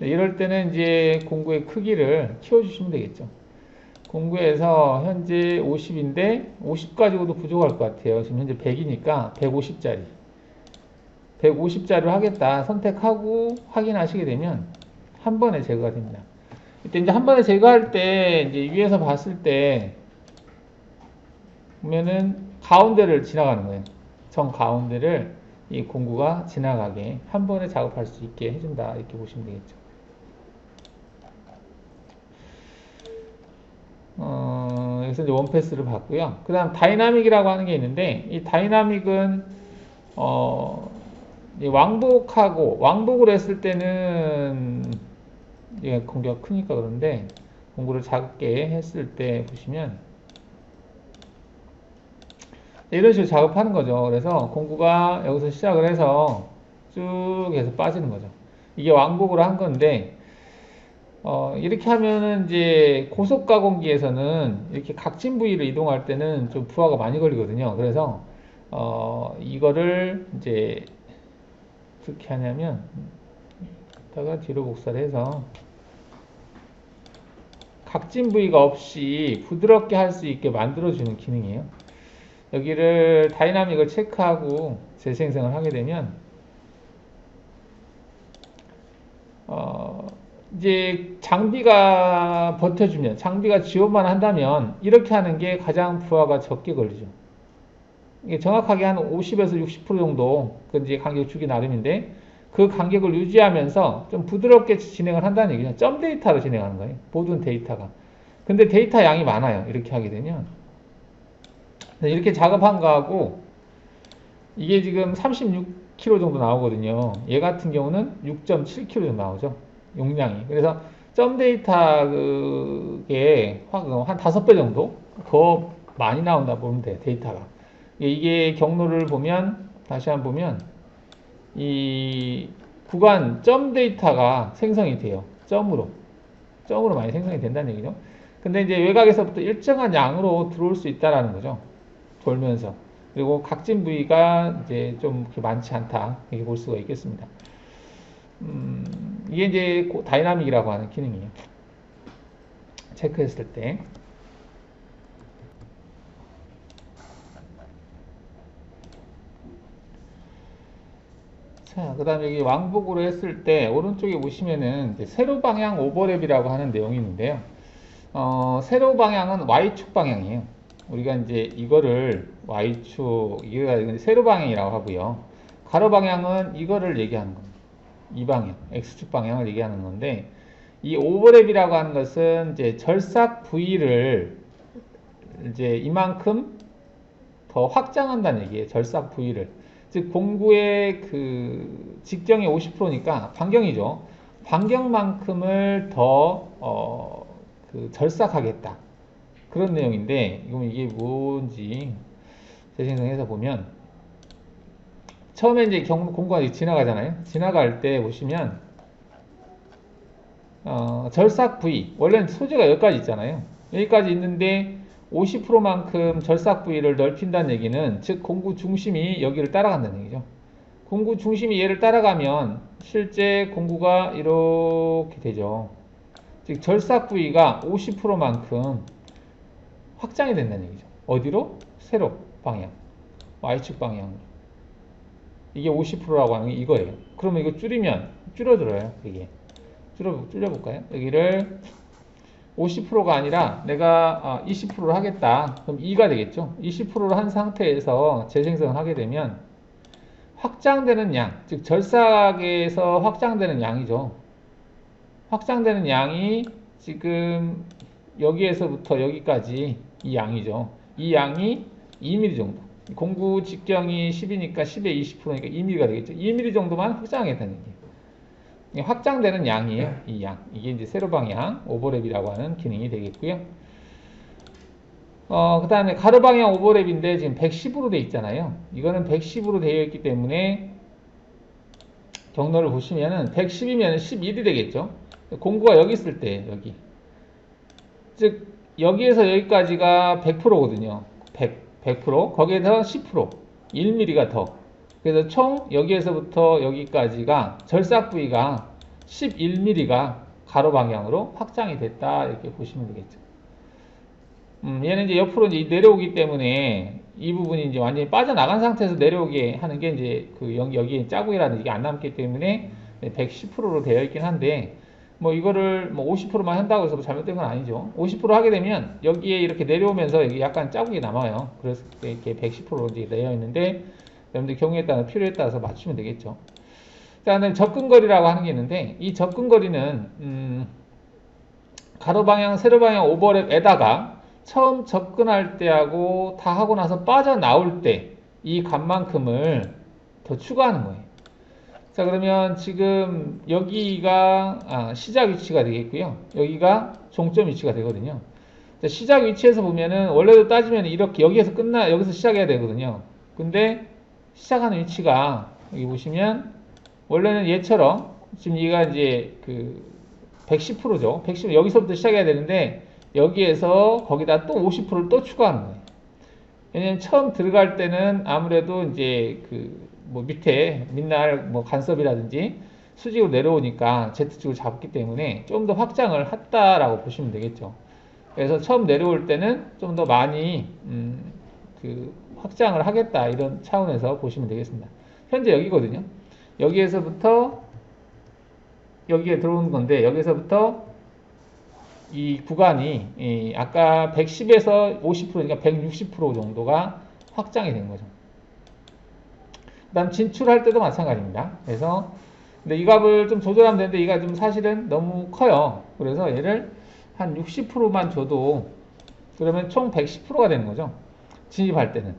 이럴 때는 이제 공구의 크기를 키워주시면 되겠죠. 공구에서 현재 50인데 50 가지고도 부족할 것 같아요. 지금 현재 100이니까 150짜리. 150짜리로 하겠다 선택하고 확인하시게 되면 한 번에 제거가 됩니다. 이때 이제 한 번에 제거할 때 이제 위에서 봤을 때 보면은 가운데를 지나가는 거예요. 정 가운데를 이 공구가 지나가게 한 번에 작업할 수 있게 해준다 이렇게 보시면 되겠죠. 여기서 이제 원패스를 봤고요. 그 다음 다이나믹이라고 하는 게 있는데 이 다이나믹은 왕복으로 했을 때는 얘가 공기가 크니까 그런데 공구를 작게 했을 때 보시면 이런 식으로 작업하는 거죠. 그래서 공구가 여기서 시작을 해서 쭉 해서 빠지는 거죠. 이게 왕복으로 한 건데 이렇게 하면은 이제 고속 가공기에서는 이렇게 각진 부위를 이동할 때는 좀 부하가 많이 걸리거든요. 그래서 이거를 이제 어떻게 하냐면 이따가 뒤로 복사를 해서 각진 부위가 없이 부드럽게 할 수 있게 만들어주는 기능이에요. 여기를 다이나믹을 체크하고 재생성을 하게 되면 이제 장비가 버텨주면 장비가 지원만 한다면 이렇게 하는 게 가장 부하가 적게 걸리죠. 이게 정확하게 한 50에서 60% 정도 그 이제 간격을 주기 나름인데 그 간격을 유지하면서 좀 부드럽게 진행을 한다는 얘기죠. 점 데이터로 진행하는 거예요. 모든 데이터가. 근데 데이터 양이 많아요. 이렇게 하게 되면 이렇게 작업한 거하고 이게 지금 36kg 정도 나오거든요. 얘 같은 경우는 6.7kg 정도 나오죠. 용량이. 그래서 점 데이터 그게 한 5배 정도 더 많이 나온다 보면 돼요. 데이터가. 이게 경로를 보면 다시 한번 보면 이 구간 점 데이터가 생성이 돼요. 점으로 많이 생성이 된다는 얘기죠. 근데 이제 외곽에서부터 일정한 양으로 들어올 수 있다라는 거죠. 돌면서. 그리고 각진 부위가 이제 좀 그렇게 많지 않다. 이렇게 볼 수가 있겠습니다. 이게 이제 다이나믹이라고 하는 기능이에요. 체크했을 때. 자, 그 다음에 여기 왕복으로 했을 때 오른쪽에 보시면은 이제 세로 방향 오버랩이라고 하는 내용이 있는데요. 세로 방향은 Y축 방향이에요. 우리가 이제 이거를 Y축, 이게 세로 방향이라고 하고요. 가로 방향은 이거를 얘기하는 겁니다. 이 방향, X축 방향을 얘기하는 건데, 이 오버랩이라고 하는 것은 이제 절삭 부위를 이제 이만큼 더 확장한다는 얘기예요. 절삭 부위를. 즉, 공구의 그 직경이 50%니까 반경이죠. 반경만큼을 더, 절삭하겠다. 그런 내용인데, 이게 뭔지 재생성해서 보면, 처음에 이제 공구가 지나가잖아요. 지나갈 때 보시면, 절삭 부위. 원래는 소재가 여기까지 있잖아요. 여기까지 있는데, 50%만큼 절삭 부위를 넓힌다는 얘기는, 즉, 공구 중심이 여기를 따라간다는 얘기죠. 공구 중심이 얘를 따라가면, 실제 공구가 이렇게 되죠. 즉, 절삭 부위가 50%만큼 확장이 된다는 얘기죠. 어디로? 세로 방향. Y축 방향으로. 이게 50%라고 하는 게 이거예요. 그러면 이거 줄이면 줄어들어요. 이게 줄여볼까요? 여기를 50%가 아니라 내가 20%로 하겠다. 그럼 2가 되겠죠. 20%로 한 상태에서 재생성을 하게 되면 확장되는 양, 즉 절삭에서 확장되는 양이죠. 확장되는 양이 지금 여기에서부터 여기까지 이 양이죠. 이 양이 2mm 정도. 공구 직경이 10이니까 10에 20%니까 2mm가 되겠죠. 2mm 정도만 확장하겠다는 얘기예요. 확장되는 양이에요. 이 양. 이게 이제 세로 방향 오버랩이라고 하는 기능이 되겠고요. 그 다음에 가로 방향 오버랩인데 지금 110으로 돼 있잖아요. 이거는 110으로 되어 있기 때문에 경로를 보시면은 110이면 11이 되겠죠. 공구가 여기 있을 때 여기. 즉 여기에서 여기까지가 100%거든요. 100%. 거기에서 10%. 1mm가 더. 그래서 총 여기에서부터 여기까지가 절삭 부위가 11mm가 가로 방향으로 확장이 됐다. 이렇게 보시면 되겠죠. 얘는 이제 옆으로 이제 내려오기 때문에 이 부분이 이제 완전히 빠져나간 상태에서 내려오게 하는 게 이제 그 여기에 자국이라든지 이게 안 남기 때문에 110%로 되어 있긴 한데 뭐 이거를 뭐 50%만 한다고 해서 잘못된 건 아니죠. 50% 하게 되면 여기에 이렇게 내려오면서 여기 약간 자국이 남아요. 그래서 이렇게 110%로 이제 되어 있는데 여러분들 경우에 따라 필요에 따라서 맞추면 되겠죠. 그다음에 접근거리라고 하는 게 있는데 이 접근거리는 가로 방향, 세로 방향 오버랩에다가 처음 접근할 때하고 다 하고 나서 빠져나올 때 이 값만큼을 더 추가하는 거예요. 자, 그러면 지금 여기가 시작 위치가 되겠고요. 여기가 종점 위치가 되거든요. 자, 시작 위치에서 보면은 원래도 따지면 이렇게 여기서 시작해야 되거든요. 근데 시작하는 위치가 여기 보시면 원래는 얘처럼 지금 얘가 이제 그 110%죠. 110 여기서부터 시작해야 되는데 여기에서 거기다 또 50%를 또 추가하는 거예요. 왜냐면 처음 들어갈 때는 아무래도 이제 그 뭐 밑에 밑날 뭐 간섭이라든지 수직으로 내려오니까 Z축을 잡기 때문에 좀 더 확장을 했다라고 보시면 되겠죠. 그래서 처음 내려올 때는 좀 더 많이 그 확장을 하겠다 이런 차원에서 보시면 되겠습니다. 현재 여기거든요. 여기에서부터 여기에 들어오는 건데 여기서부터 이 구간이 아까 110에서 50%니까 160% 정도가 확장이 된 거죠. 그 다음 진출할 때도 마찬가지입니다. 그래서 근데 이 값을 좀 조절하면 되는데 이가 좀 사실은 너무 커요. 그래서 얘를 한 60%만 줘도 그러면 총 110%가 되는 거죠. 진입할 때는.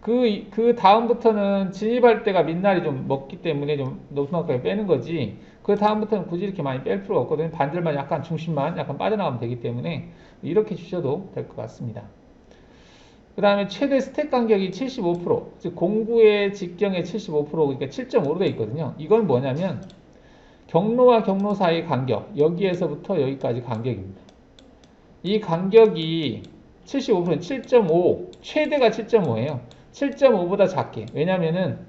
그 다음부터는 진입할 때가 밑날이 좀 먹기 때문에 좀 높게 빼는 거지. 그 다음부터는 굳이 이렇게 많이 뺄 필요가 없거든요. 반절만 약간 중심만 약간 빠져나가면 되기 때문에 이렇게 주셔도 될 것 같습니다. 그 다음에 최대 스택 간격이 75%, 즉 공구의 직경의 75%, 그러니까 7.5로 되어 있거든요. 이건 뭐냐면 경로와 경로 사이 간격, 여기에서부터 여기까지 간격입니다. 이 간격이 75%는 7.5, 최대가 7.5예요. 7.5보다 작게. 왜냐면은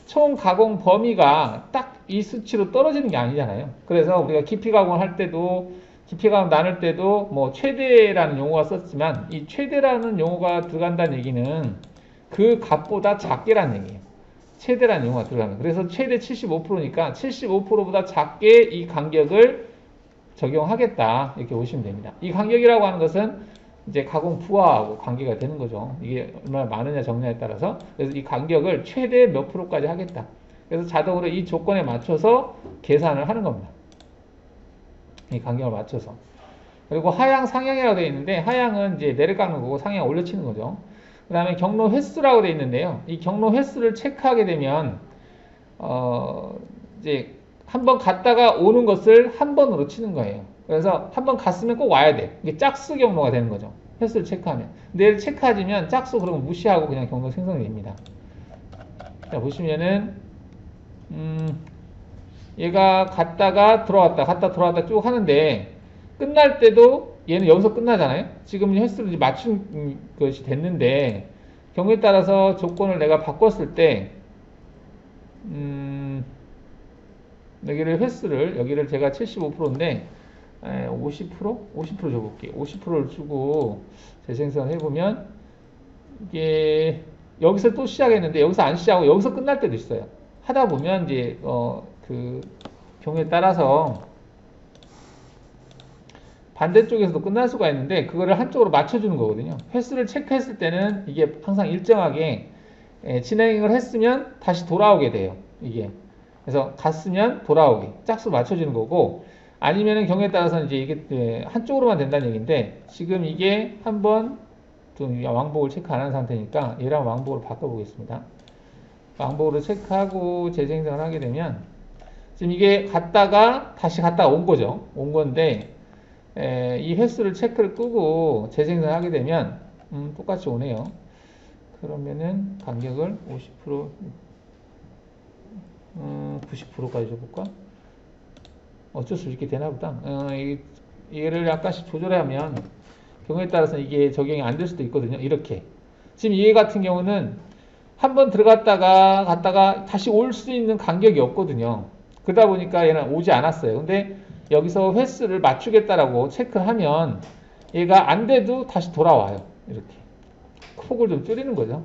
총 가공 범위가 딱 이 수치로 떨어지는 게 아니잖아요. 그래서 우리가 깊이 가공을 할 때도 깊이 가공 나눌 때도 뭐 최대라는 용어가 썼지만 이 최대라는 용어가 들어간다는 얘기는 그 값보다 작게라는 얘기예요. 최대라는 용어가 들어가는. 그래서 최대 75%니까 75%보다 작게 이 간격을 적용하겠다 이렇게 보시면 됩니다. 이 간격이라고 하는 것은 이제 가공 부하하고 관계가 되는 거죠. 이게 얼마나 많으냐 적느냐에 따라서. 그래서 이 간격을 최대 몇 프로까지 하겠다. 그래서 자동으로 이 조건에 맞춰서 계산을 하는 겁니다. 이 간격을 맞춰서. 그리고 하향, 상향이라고 되어 있는데 하향은 이제 내려가는 거고 상향 올려치는 거죠. 그 다음에 경로 횟수라고 되어 있는데요. 이 경로 횟수를 체크하게 되면 이제 한번 갔다가 오는 것을 한 번으로 치는 거예요. 그래서 한 번 갔으면 꼭 와야 돼. 이게 짝수 경로가 되는 거죠. 횟수를 체크하면. 근데 얘를 체크하지면 짝수 그러면 무시하고 그냥 경로 생성이 됩니다. 자, 보시면은 얘가 갔다가 들어왔다, 갔다 들어왔다 쭉 하는데 끝날 때도 얘는 여기서 끝나잖아요. 지금 횟수를 이제 맞춘 것이 됐는데 경우에 따라서 조건을 내가 바꿨을 때 여기를 횟수를 여기를 제가 75%인데 50%? 50% 줘볼게요. 50%를 주고 재생성을 해보면 이게 여기서 또 시작했는데 여기서 안 시작하고 여기서 끝날 때도 있어요. 하다 보면 이제 그 경우에 따라서 반대쪽에서도 끝날 수가 있는데 그거를 한쪽으로 맞춰주는 거거든요. 횟수를 체크했을 때는 이게 항상 일정하게 진행을 했으면 다시 돌아오게 돼요. 이게 그래서 갔으면 돌아오게 짝수 맞춰주는 거고 아니면은 경우에 따라서는 이제 이게 한쪽으로만 된다는 얘기인데 지금 이게 한번 좀 왕복을 체크 안 한 상태니까 얘랑 왕복으로 바꿔보겠습니다. 왕복으로 체크하고 재생성을 하게 되면 지금 이게 갔다가 다시 갔다가 온 거죠. 온 건데 이 횟수를 체크를 끄고 재생성을 하게 되면 똑같이 오네요. 그러면은 간격을 50%, 90%까지 줘볼까? 어쩔 수 있게 되나 보다. 얘를 약간씩 조절하면 경우에 따라서 이게 적용이 안 될 수도 있거든요. 이렇게. 지금 얘 같은 경우는 한번 들어갔다가 갔다가 다시 올 수 있는 간격이 없거든요. 그러다 보니까 얘는 오지 않았어요. 근데 여기서 횟수를 맞추겠다라고 체크를 하면 얘가 안 돼도 다시 돌아와요. 이렇게. 폭을 좀 줄이는 거죠.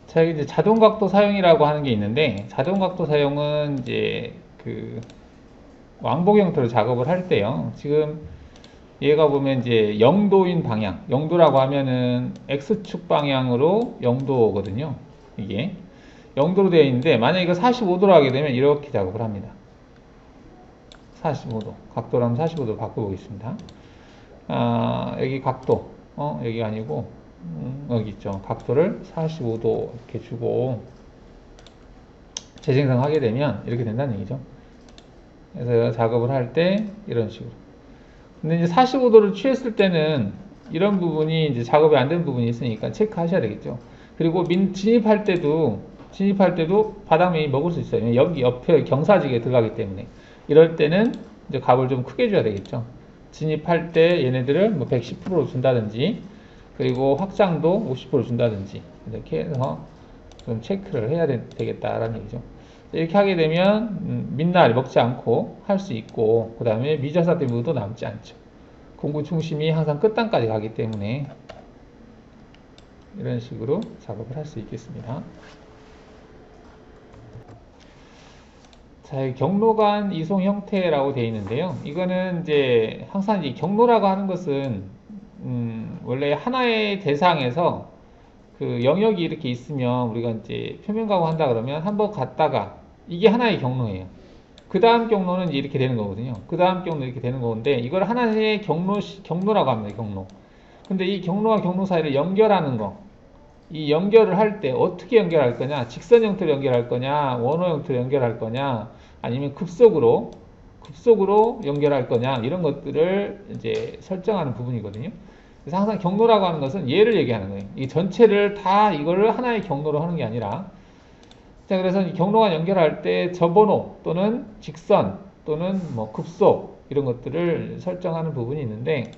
자, 이제 자동 각도 사용이라고 하는 게 있는데, 자동 각도 사용은 이제 그 왕복 형태로 작업을 할 때요. 지금 얘가 보면 이제 0도인 방향, 0도라고 하면은 X축 방향으로 0도거든요. 이게 0도로 되어 있는데, 만약에 이거 45도로 하게 되면 이렇게 작업을 합니다. 45도. 각도를 한번 45도로 바꿔보겠습니다. 여기 각도, 여기가 아니고, 여기 있죠. 각도를 45도 이렇게 주고, 재생성하게 되면 이렇게 된다는 얘기죠. 그래서 작업을 할 때 이런 식으로. 근데 이제 45도를 취했을 때는 이런 부분이 이제 작업이 안 된 부분이 있으니까 체크하셔야 되겠죠. 그리고 진입할 때도 바닥면이 먹을 수 있어요. 여기 옆에 경사지게 들어가기 때문에. 이럴 때는 이제 값을 좀 크게 줘야 되겠죠. 진입할 때 얘네들을 뭐 110%로 준다든지, 그리고 확장도 50% 준다든지, 이렇게 해서 좀 체크를 해야 되겠다라는 얘기죠. 이렇게 하게 되면 민낯 먹지 않고 할 수 있고, 그 다음에 미저사대 무도 남지 않죠. 공구 중심이 항상 끝단까지 가기 때문에 이런 식으로 작업을 할 수 있겠습니다. 자, 경로간 이송 형태라고 되어 있는데요. 이거는 이제 항상 이 경로라고 하는 것은 원래 하나의 대상에서 그 영역이 이렇게 있으면 우리가 이제 표면가공 한다 그러면 한번 갔다가 이게 하나의 경로예요. 그 다음 경로는 이렇게 되는 거거든요. 그 다음 경로 이렇게 되는 건데 이걸 하나의 경로라고 합니다. 경로. 근데 이 경로와 경로 사이를 연결하는 거, 이 연결을 할 때 어떻게 연결할 거냐, 직선 형태로 연결할 거냐, 원호 형태로 연결할 거냐, 아니면 급속으로 연결할 거냐, 이런 것들을 이제 설정하는 부분이거든요. 그래서 항상 경로라고 하는 것은 얘를 얘기하는 거예요. 이 전체를 다 이거를 하나의 경로로 하는 게 아니라, 자, 그래서 이 경로간 연결할 때 저번호 또는 직선 또는 뭐 급속 이런 것들을 설정하는 부분이 있는데,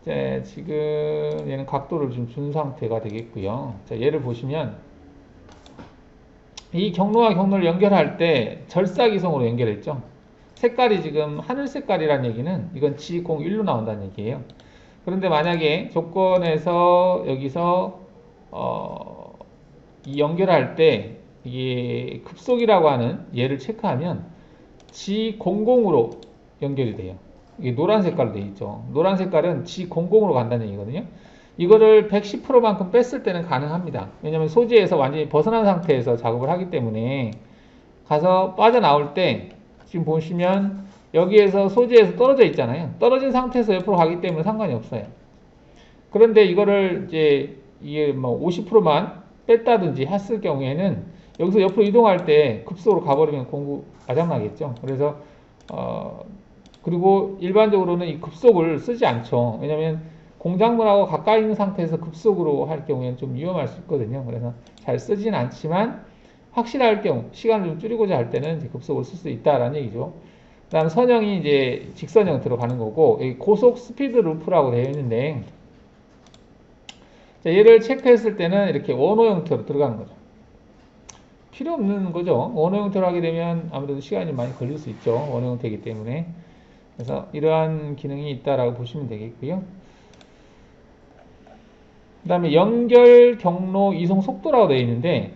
자, 지금 얘는 각도를 좀 준 상태가 되겠고요. 자, 얘를 보시면 이 경로와 경로를 연결할 때 절삭이송으로 연결했죠. 색깔이 지금 하늘 색깔이라는 얘기는 이건 G01로 나온다는 얘기예요. 그런데 만약에 조건에서 여기서 이 연결할 때 이게 급속이라고 하는 얘를 체크하면 G00으로 연결이 돼요. 이게 노란 색깔로 되어 있죠. 노란 색깔은 G00으로 간다는 얘기거든요. 이거를 110%만큼 뺐을 때는 가능합니다. 왜냐하면 소재에서 완전히 벗어난 상태에서 작업을 하기 때문에 가서 빠져나올 때 지금 보시면 여기에서 소재에서 떨어져 있잖아요. 떨어진 상태에서 옆으로 가기 때문에 상관이 없어요. 그런데 이거를 이제 이게 뭐 50%만 뺐다든지 했을 경우에는 여기서 옆으로 이동할 때 급속으로 가버리면 공구 아장나겠죠. 그래서 그리고 일반적으로는 이 급속을 쓰지 않죠. 왜냐하면 공작물하고 가까이 있는 상태에서 급속으로 할 경우에는 좀 위험할 수 있거든요. 그래서 잘 쓰진 않지만 확실할 경우, 시간을 좀 줄이고자 할 때는 이제 급속을 쓸 수 있다라는 얘기죠. 그 다음 선형이 이제 직선 형태로 가는 거고, 고속 스피드 루프라고 되어 있는데, 자, 얘를 체크했을 때는 이렇게 원호 형태로 들어가는 거죠. 필요 없는 거죠. 원호 형태로 하게 되면 아무래도 시간이 많이 걸릴 수 있죠. 원호 형태이기 때문에. 그래서 이러한 기능이 있다라고 보시면 되겠고요. 그 다음에 연결 경로 이송 속도라고 되어 있는데,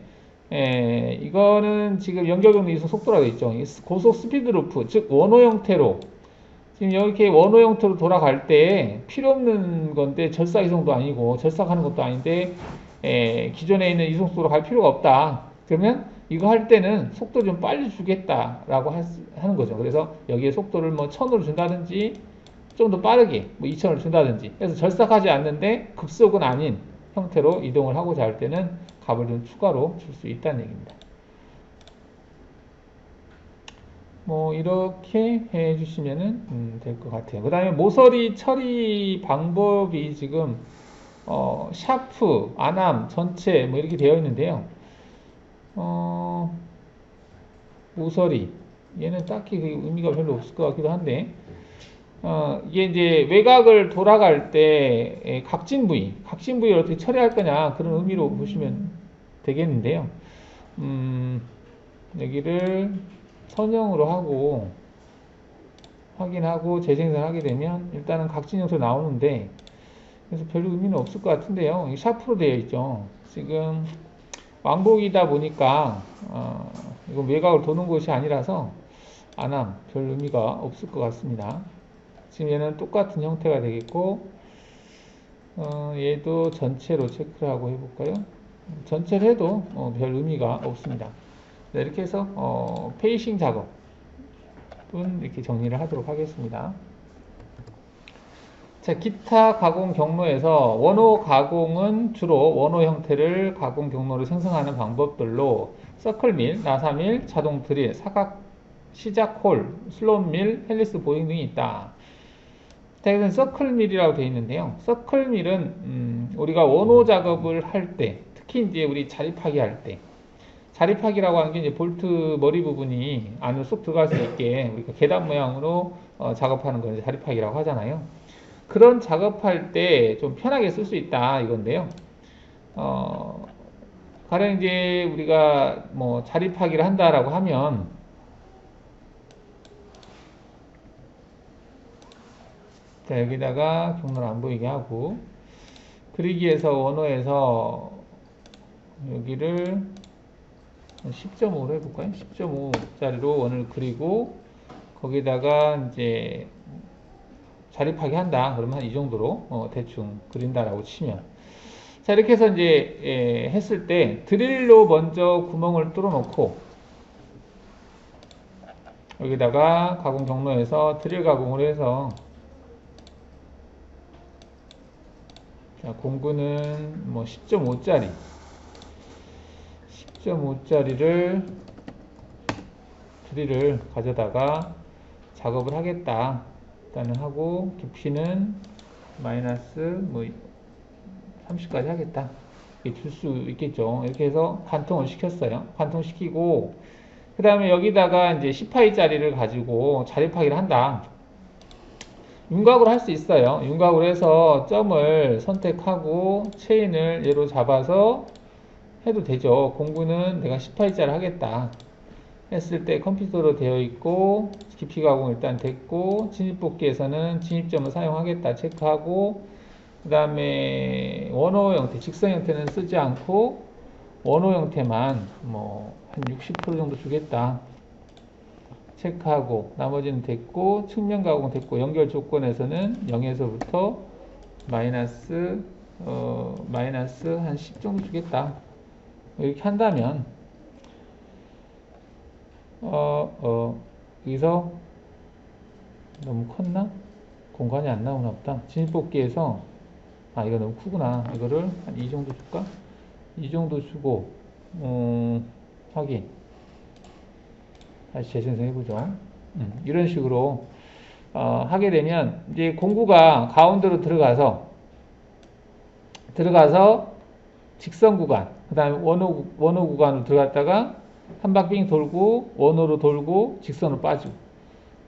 이거는 지금 연결 경로 이송 속도라고 되어 있죠. 고속 스피드 루프, 즉 원호 형태로 지금 이렇게 원호 형태로 돌아갈 때 필요 없는 건데 절삭 이송도 아니고 절삭하는 것도 아닌데 기존에 있는 이송 속도로 갈 필요가 없다. 그러면 이거 할 때는 속도 좀 빨리 주겠다라고 하는 거죠. 그래서 여기에 속도를 뭐 1000으로 준다든지 좀 더 빠르게 뭐 2000을 준다든지 해서 절삭하지 않는데 급속은 아닌 형태로 이동을 하고자 할 때는 값을 좀 추가로 줄 수 있다는 얘기입니다. 뭐 이렇게 해 주시면은 될 것 같아요. 그 다음에 모서리 처리 방법이 지금 샤프, 아남, 전체 뭐 이렇게 되어 있는데요. 어, 모서리 얘는 딱히 그 의미가 별로 없을 것 같기도 한데 이게 이제 외곽을 돌아갈 때 각진 부위를 어떻게 처리할 거냐 그런 의미로 보시면 되겠는데요. 여기를 선형으로 하고 확인하고 재생산하게 되면 일단은 각진 요소 나오는데 그래서 별 의미는 없을 것 같은데요. 이 샤프로 되어 있죠. 지금 왕복이다 보니까 이건 외곽을 도는 것이 아니라서 안함 별 의미가 없을 것 같습니다. 지금 얘는 똑같은 형태가 되겠고 얘도 전체로 체크를 하고 해볼까요? 전체를 해도 별 의미가 없습니다. 네, 이렇게 해서 페이싱 작업은 이렇게 정리를 하도록 하겠습니다. 자, 기타 가공 경로에서 원호 가공은 주로 원호 형태를 가공 경로로 생성하는 방법들로 서클밀, 나사밀, 자동 드릴, 사각 시작 홀, 슬롯 밀, 헬리스 보잉 등이 있다. 자, 이것은 서클밀이라고 되어 있는데요. 서클밀은 우리가 원호 작업을 할 때, 특히 이제 우리 자립하기 할 때, 자립하기라고 하는 게 이제 볼트 머리 부분이 안으로 쏙 들어갈 수 있게 우리가 계단 모양으로 작업하는 걸 자립하기라고 하잖아요. 그런 작업할 때 좀 편하게 쓸 수 있다 이건데요. 가령 이제 우리가 뭐 자립하기를 한다라고 하면 자, 여기다가 경로를 안 보이게 하고 그리기에서 원호에서 여기를 10.5로 해볼까요? 10.5짜리로 원을 그리고 거기다가 이제 자립하게 한다. 그러면 한 이 정도로 대충 그린다라고 치면 자 이렇게 해서 이제 했을 때 드릴로 먼저 구멍을 뚫어 놓고 여기다가 가공 경로에서 드릴 가공을 해서 자, 공구는 뭐 10.5짜리를 드릴을 가져다가 작업을 하겠다. 일단은 하고 깊이는 마이너스 뭐 30까지 하겠다. 이렇게 줄 수 있겠죠. 이렇게 해서 관통을 시켰어요. 관통시키고 그 다음에 여기다가 이제 10파이짜리를 가지고 자립하기를 한다. 윤곽으로 할 수 있어요. 윤곽으로 해서 점을 선택하고 체인을 얘로 잡아서 해도 되죠. 공구는 내가 10파이짜리 하겠다. 했을 때 컴퓨터로 되어 있고 깊이 가공 일단 됐고 진입복귀에서는 진입점을 사용하겠다 체크하고 그 다음에 원호 형태, 직선 형태는 쓰지 않고 원호 형태만 뭐 한 60% 정도 주겠다 체크하고 나머지는 됐고 측면 가공 됐고 연결 조건에서는 0에서부터 마이너스 한 10 정도 주겠다 이렇게 한다면 여기서 너무 컸나? 공간이 안 나오나 보다. 진입복귀에서 이거 너무 크구나. 이거를 한 이 정도 줄까? 이 정도 주고 확인. 다시 재생성해보죠. 이런 식으로 하게 되면 이제 공구가 가운데로 들어가서 직선 구간, 그 다음에 원호 구간으로 들어갔다가 한 바퀴 돌고 원호로 돌고 직선으로 빠지고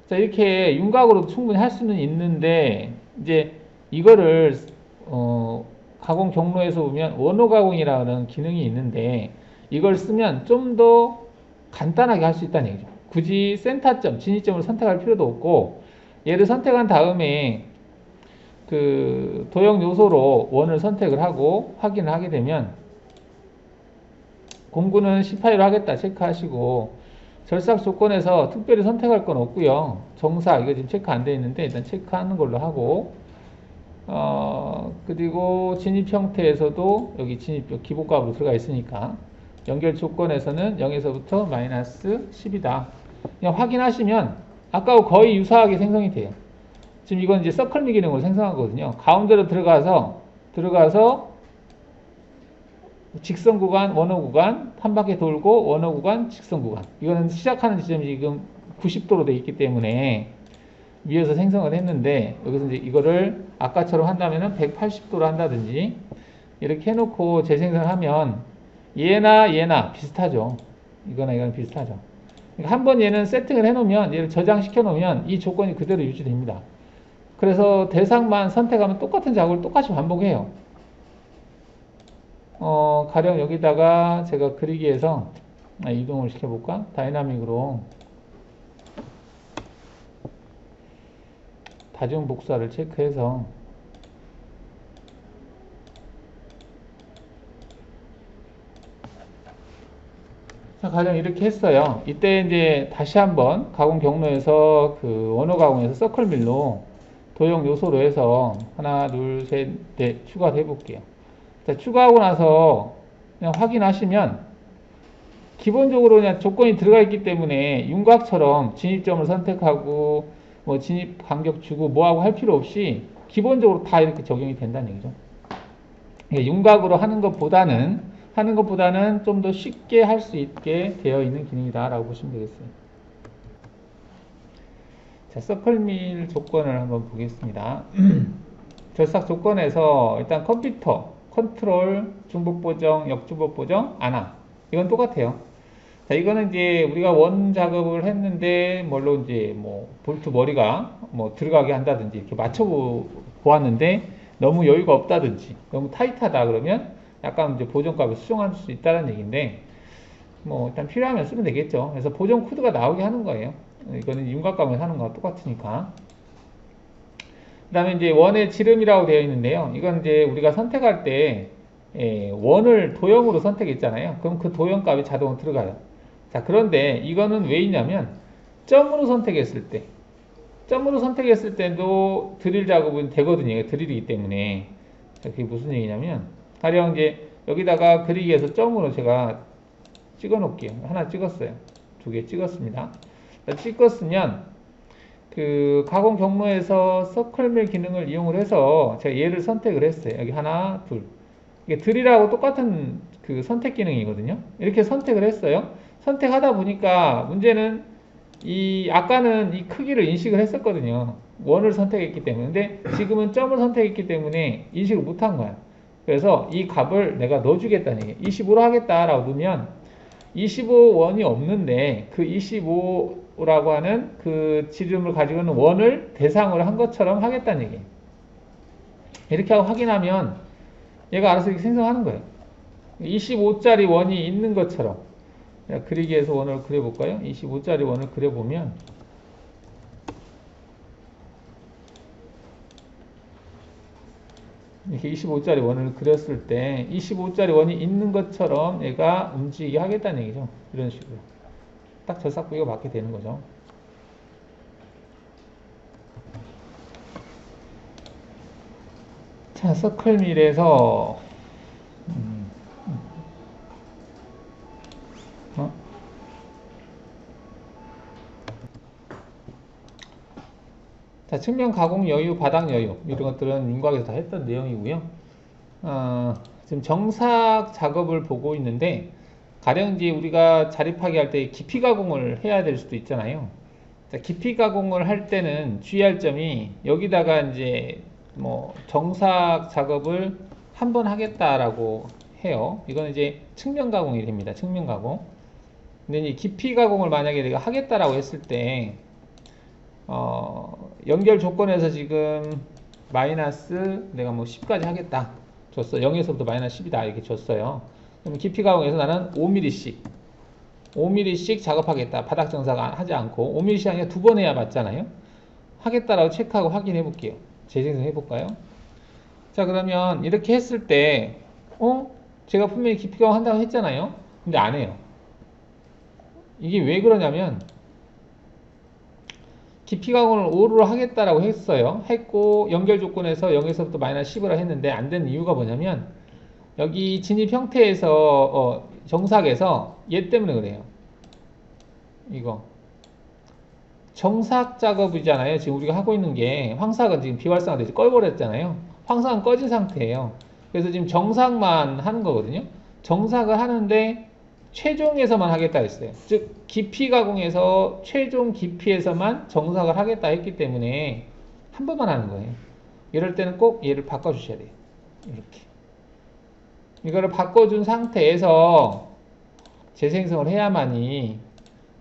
자 이렇게 윤곽으로 충분히 할 수는 있는데 이제 이거를 가공 경로에서 보면 원호 가공이라는 기능이 있는데 이걸 쓰면 좀 더 간단하게 할 수 있다는 얘기죠. 굳이 센터점, 진입점을 선택할 필요도 없고 얘를 선택한 다음에 그 도형 요소로 원을 선택을 하고 확인을 하게 되면 공구는 18로 하겠다 체크하시고 절삭 조건에서 특별히 선택할 건 없고요. 정사 이거 지금 체크 안 되어 있는데 일단 체크하는 걸로 하고 그리고 진입 형태에서도 여기 진입 기본값으로 들어가 있으니까 연결 조건에서는 0에서부터 마이너스 10이다. 그냥 확인하시면 아까하고 거의 유사하게 생성이 돼요. 지금 이건 이제 서클미 기능으로 생성하거든요. 가운데로 들어가서 직선 구간, 원호 구간, 한 바퀴 돌고 원호 구간, 직선 구간. 이거는 시작하는 지점이 지금 90도로 돼 있기 때문에 위에서 생성을 했는데, 여기서 이제 이거를 아까처럼 한다면은 180도로 한다든지 이렇게 해놓고 재생성하면 얘나 비슷하죠. 이거나 이거는 비슷하죠. 그러니까 한번 얘는 세팅을 해놓으면, 얘를 저장시켜 놓으면 이 조건이 그대로 유지됩니다. 그래서 대상만 선택하면 똑같은 작업을 똑같이 반복해요. 가령 여기다가 제가 그리기 위해서 이동을 시켜볼까? 다이나믹으로 다중 복사를 체크해서 자, 가령 이렇게 했어요. 이때 이제 다시 한번 가공 경로에서 그 원호 가공에서 서클밀로 도형 요소로 해서 하나, 둘, 셋, 넷 추가를 해볼게요. 자, 추가하고 나서 그냥 확인하시면 기본적으로 그냥 조건이 들어가 있기 때문에 윤곽처럼 진입점을 선택하고 뭐 진입 간격 주고 뭐하고 할 필요 없이 기본적으로 다 이렇게 적용이 된다는 얘기죠. 윤곽으로 하는 것보다는 좀 더 쉽게 할 수 있게 되어 있는 기능이다 라고 보시면 되겠어요. 자, 서클밀 조건을 한번 보겠습니다. 절삭 조건에서 일단 컴퓨터, 컨트롤, 중복 보정, 역중복 보정, 안하. 이건 똑같아요. 자, 이거는 이제 우리가 원 작업을 했는데, 뭘로 이제 뭐, 볼트 머리가 뭐 들어가게 한다든지 이렇게 맞춰 보았는데, 너무 여유가 없다든지, 너무 타이트하다 그러면 약간 이제 보정값을 수정할 수 있다는 얘기인데, 뭐, 일단 필요하면 쓰면 되겠죠. 그래서 보정 코드가 나오게 하는 거예요. 이거는 윤곽감을 하는 거와 똑같으니까. 그 다음에 이제 원의 지름이라고 되어 있는데요. 이건 이제 우리가 선택할 때, 원을 도형으로 선택했잖아요. 그럼 그 도형 값이 자동으로 들어가요. 자, 그런데 이거는 왜 있냐면, 점으로 선택했을 때도 드릴 작업은 되거든요. 이게 드릴이기 때문에. 자, 그게 무슨 얘기냐면, 가령 이제 여기다가 그리기 위해서 점으로 제가 찍어 놓을게요. 하나 찍었어요. 2개 찍었습니다. 찍었으면 그 가공 경로에서 서클밀 기능을 이용을 해서 제가 얘를 선택을 했어요. 여기 하나, 둘. 이게 드릴하고 똑같은 그 선택 기능이거든요. 이렇게 선택을 했어요. 선택하다 보니까 문제는 아까는 이 크기를 인식을 했었거든요. 원을 선택했기 때문에. 근데 지금은 점을 선택했기 때문에 인식을 못한 거야. 그래서 이 값을 내가 넣어주겠다는 얘기예요. 25로 하겠다라고 넣으면 25원이 없는데 그 25라고 하는 그 지름을 가지고 있는 원을 대상으로 한 것처럼 하겠다는 얘기예요. 이렇게 하고 확인하면 얘가 알아서 이렇게 생성하는 거예요. 25짜리 원이 있는 것처럼. 그리기 위해서 원을 그려볼까요? 25짜리 원을 그려보면 이렇게 25짜리 원을 그렸을 때 25짜리 원이 있는 것처럼 얘가 움직이게 하겠다는 얘기죠. 이런 식으로 딱 절삭부위가 맞게 되는 거죠. 자, 서클밀에서 자, 측면 가공 여유, 바닥 여유 이런 것들은 윤곽에서 다 했던 내용이고요. 지금 정삭 작업을 보고 있는데 가령 이제 우리가 자립하게 할 때 깊이 가공을 해야 될 수도 있잖아요. 자, 깊이 가공을 할 때는 주의할 점이 여기다가 이제 뭐 정삭 작업을 한번 하겠다라고 해요. 이건 이제 측면 가공이 됩니다. 측면 가공. 근데 이제 깊이 가공을 만약에 내가 하겠다라고 했을 때 연결 조건에서 지금 마이너스 내가 뭐 10까지 하겠다 줬어. 0에서부터 마이너스 10이다 이렇게 줬어요. 그럼 깊이 가공에서 나는 5mm씩 작업하겠다. 바닥 정삭 하지 않고 5mm씩 아니라 2번 해야 맞잖아요. 하겠다라고 체크하고 확인해 볼게요. 재생성 해 볼까요? 자, 그러면 이렇게 했을 때 제가 분명히 깊이 가공 한다고 했잖아요. 근데 안 해요. 이게 왜 그러냐면 깊이 가공을 5로 하겠다라고 했고 연결 조건에서 0에서부터 마이너스 10으로 했는데 안 된 이유가 뭐냐면 여기 진입 형태에서 정삭에서 얘 때문에 그래요. 이거 정삭 작업이잖아요. 지금 우리가 하고 있는 게 황삭은 지금 비활성화돼서 꺼버렸잖아요. 황삭은 꺼진 상태예요. 그래서 지금 정삭만 하는 거거든요. 정삭을 하는데 최종에서만 하겠다 했어요. 즉 깊이 가공에서 최종 깊이에서만 정삭을 하겠다 했기 때문에 한 번만 하는 거예요. 이럴 때는 꼭 얘를 바꿔주셔야 돼요. 이렇게 이거를 바꿔준 상태에서 재생성을 해야만이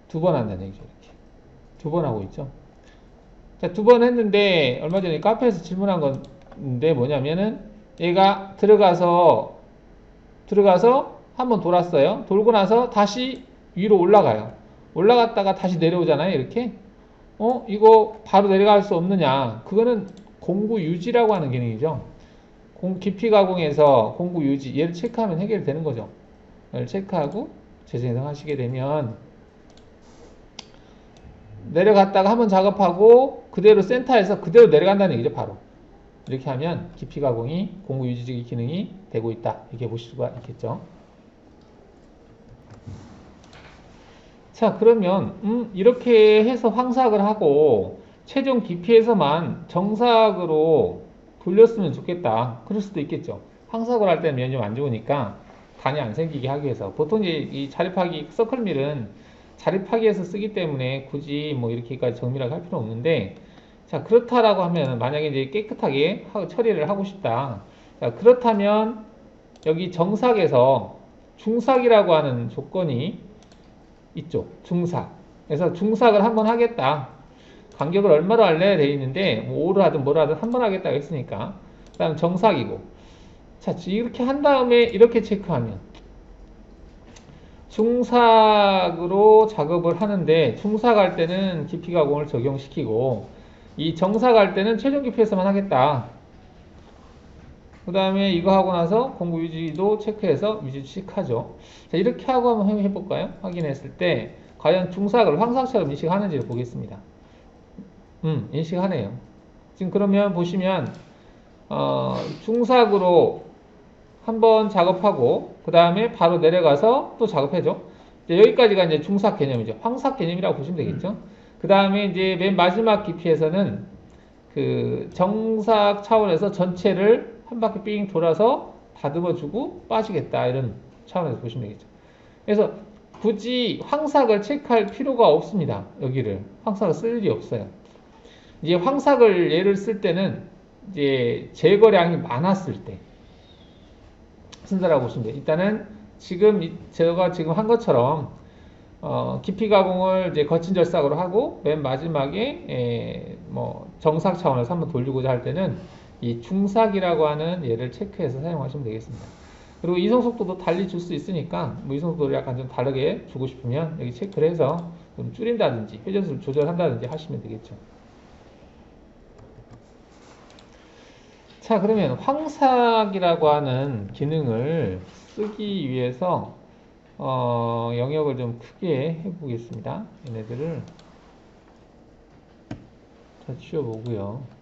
두 번 한다는 얘기죠. 이렇게 두 번 하고 있죠. 자, 두 번 했는데 얼마 전에 카페에서 질문한 건데 뭐냐면은 얘가 들어가서 한번 돌았어요. 돌고 나서 다시 위로 올라가요. 올라갔다가 다시 내려오잖아요. 이렇게. 이거 바로 내려갈 수 없느냐. 그거는 공구 유지라고 하는 기능이죠. 깊이 가공해서 공구 유지. 얘를 체크하면 해결되는 거죠. 얘를 체크하고 재생성 하시게 되면 내려갔다가 한번 작업하고 그대로 센터에서 그대로 내려간다는 얘기죠. 바로. 이렇게 하면 깊이 가공이 공구 유지 기능이 되고 있다. 이렇게 보실 수가 있겠죠. 자, 그러면 이렇게 해서 황삭을 하고 최종 깊이에서만 정삭으로 돌렸으면 좋겠다. 그럴 수도 있겠죠. 황삭을 할 때는 면이 좀 안 좋으니까 간이 안 생기게 하기 위해서 보통 이제 이 자립하기 서클밀은 자립하기에서 쓰기 때문에 굳이 뭐 이렇게까지 정밀하게 할 필요 없는데, 자, 그렇다라고 하면 만약에 이제 깨끗하게 처리를 하고 싶다. 자, 그렇다면 여기 정삭에서 중삭이라고 하는 조건이 있죠. 중삭. 그래서 중삭을 한번 하겠다. 간격을 얼마로 할래? 돼 있는데 뭐 5를 하든 뭐를 하든 한 번 하겠다고 했으니까 그 다음 정삭이고, 자, 이렇게 한 다음에 이렇게 체크하면 중삭으로 작업을 하는데 중삭할 때는 깊이 가공을 적용시키고 이 정삭할 때는 최종 깊이에서만 하겠다. 그 다음에 이거 하고 나서 공구 유지도 체크해서 유지 취직하죠. 자, 이렇게 하고 한번 해볼까요? 확인했을 때 과연 중삭을 황삭처럼 인식하는지를 보겠습니다. 인식하네요. 지금 그러면 보시면 중삭으로 한번 작업하고 그 다음에 바로 내려가서 또 작업해줘. 여기까지가 이제 중삭 개념이죠. 황삭 개념이라고 보시면 되겠죠. 그 다음에 이제 맨 마지막 깊이에서는 그 정삭 차원에서 전체를 한 바퀴 삥 돌아서 다듬어주고 빠지겠다, 이런 차원에서 보시면 되겠죠. 그래서 굳이 황삭을 체크할 필요가 없습니다. 여기를 황삭을 쓸 일이 없어요. 이제 황삭을 예를 쓸 때는 이제 제거량이 많았을 때 쓴다라고 보시면 돼요. 일단은 지금 제가 지금 한 것처럼 깊이 가공을 이제 거친 절삭으로 하고 맨 마지막에 뭐 정삭 차원에서 한번 돌리고자 할 때는 이 중삭이라고 하는 얘를 체크해서 사용하시면 되겠습니다. 그리고 이송 속도도 달리 줄 수 있으니까 뭐 이송 속도를 약간 좀 다르게 주고 싶으면 여기 체크를 해서 좀 줄인다든지 회전수를 조절한다든지 하시면 되겠죠. 자, 그러면 황삭이라고 하는 기능을 쓰기 위해서 영역을 좀 크게 해보겠습니다. 얘네들을 다 치워보고요.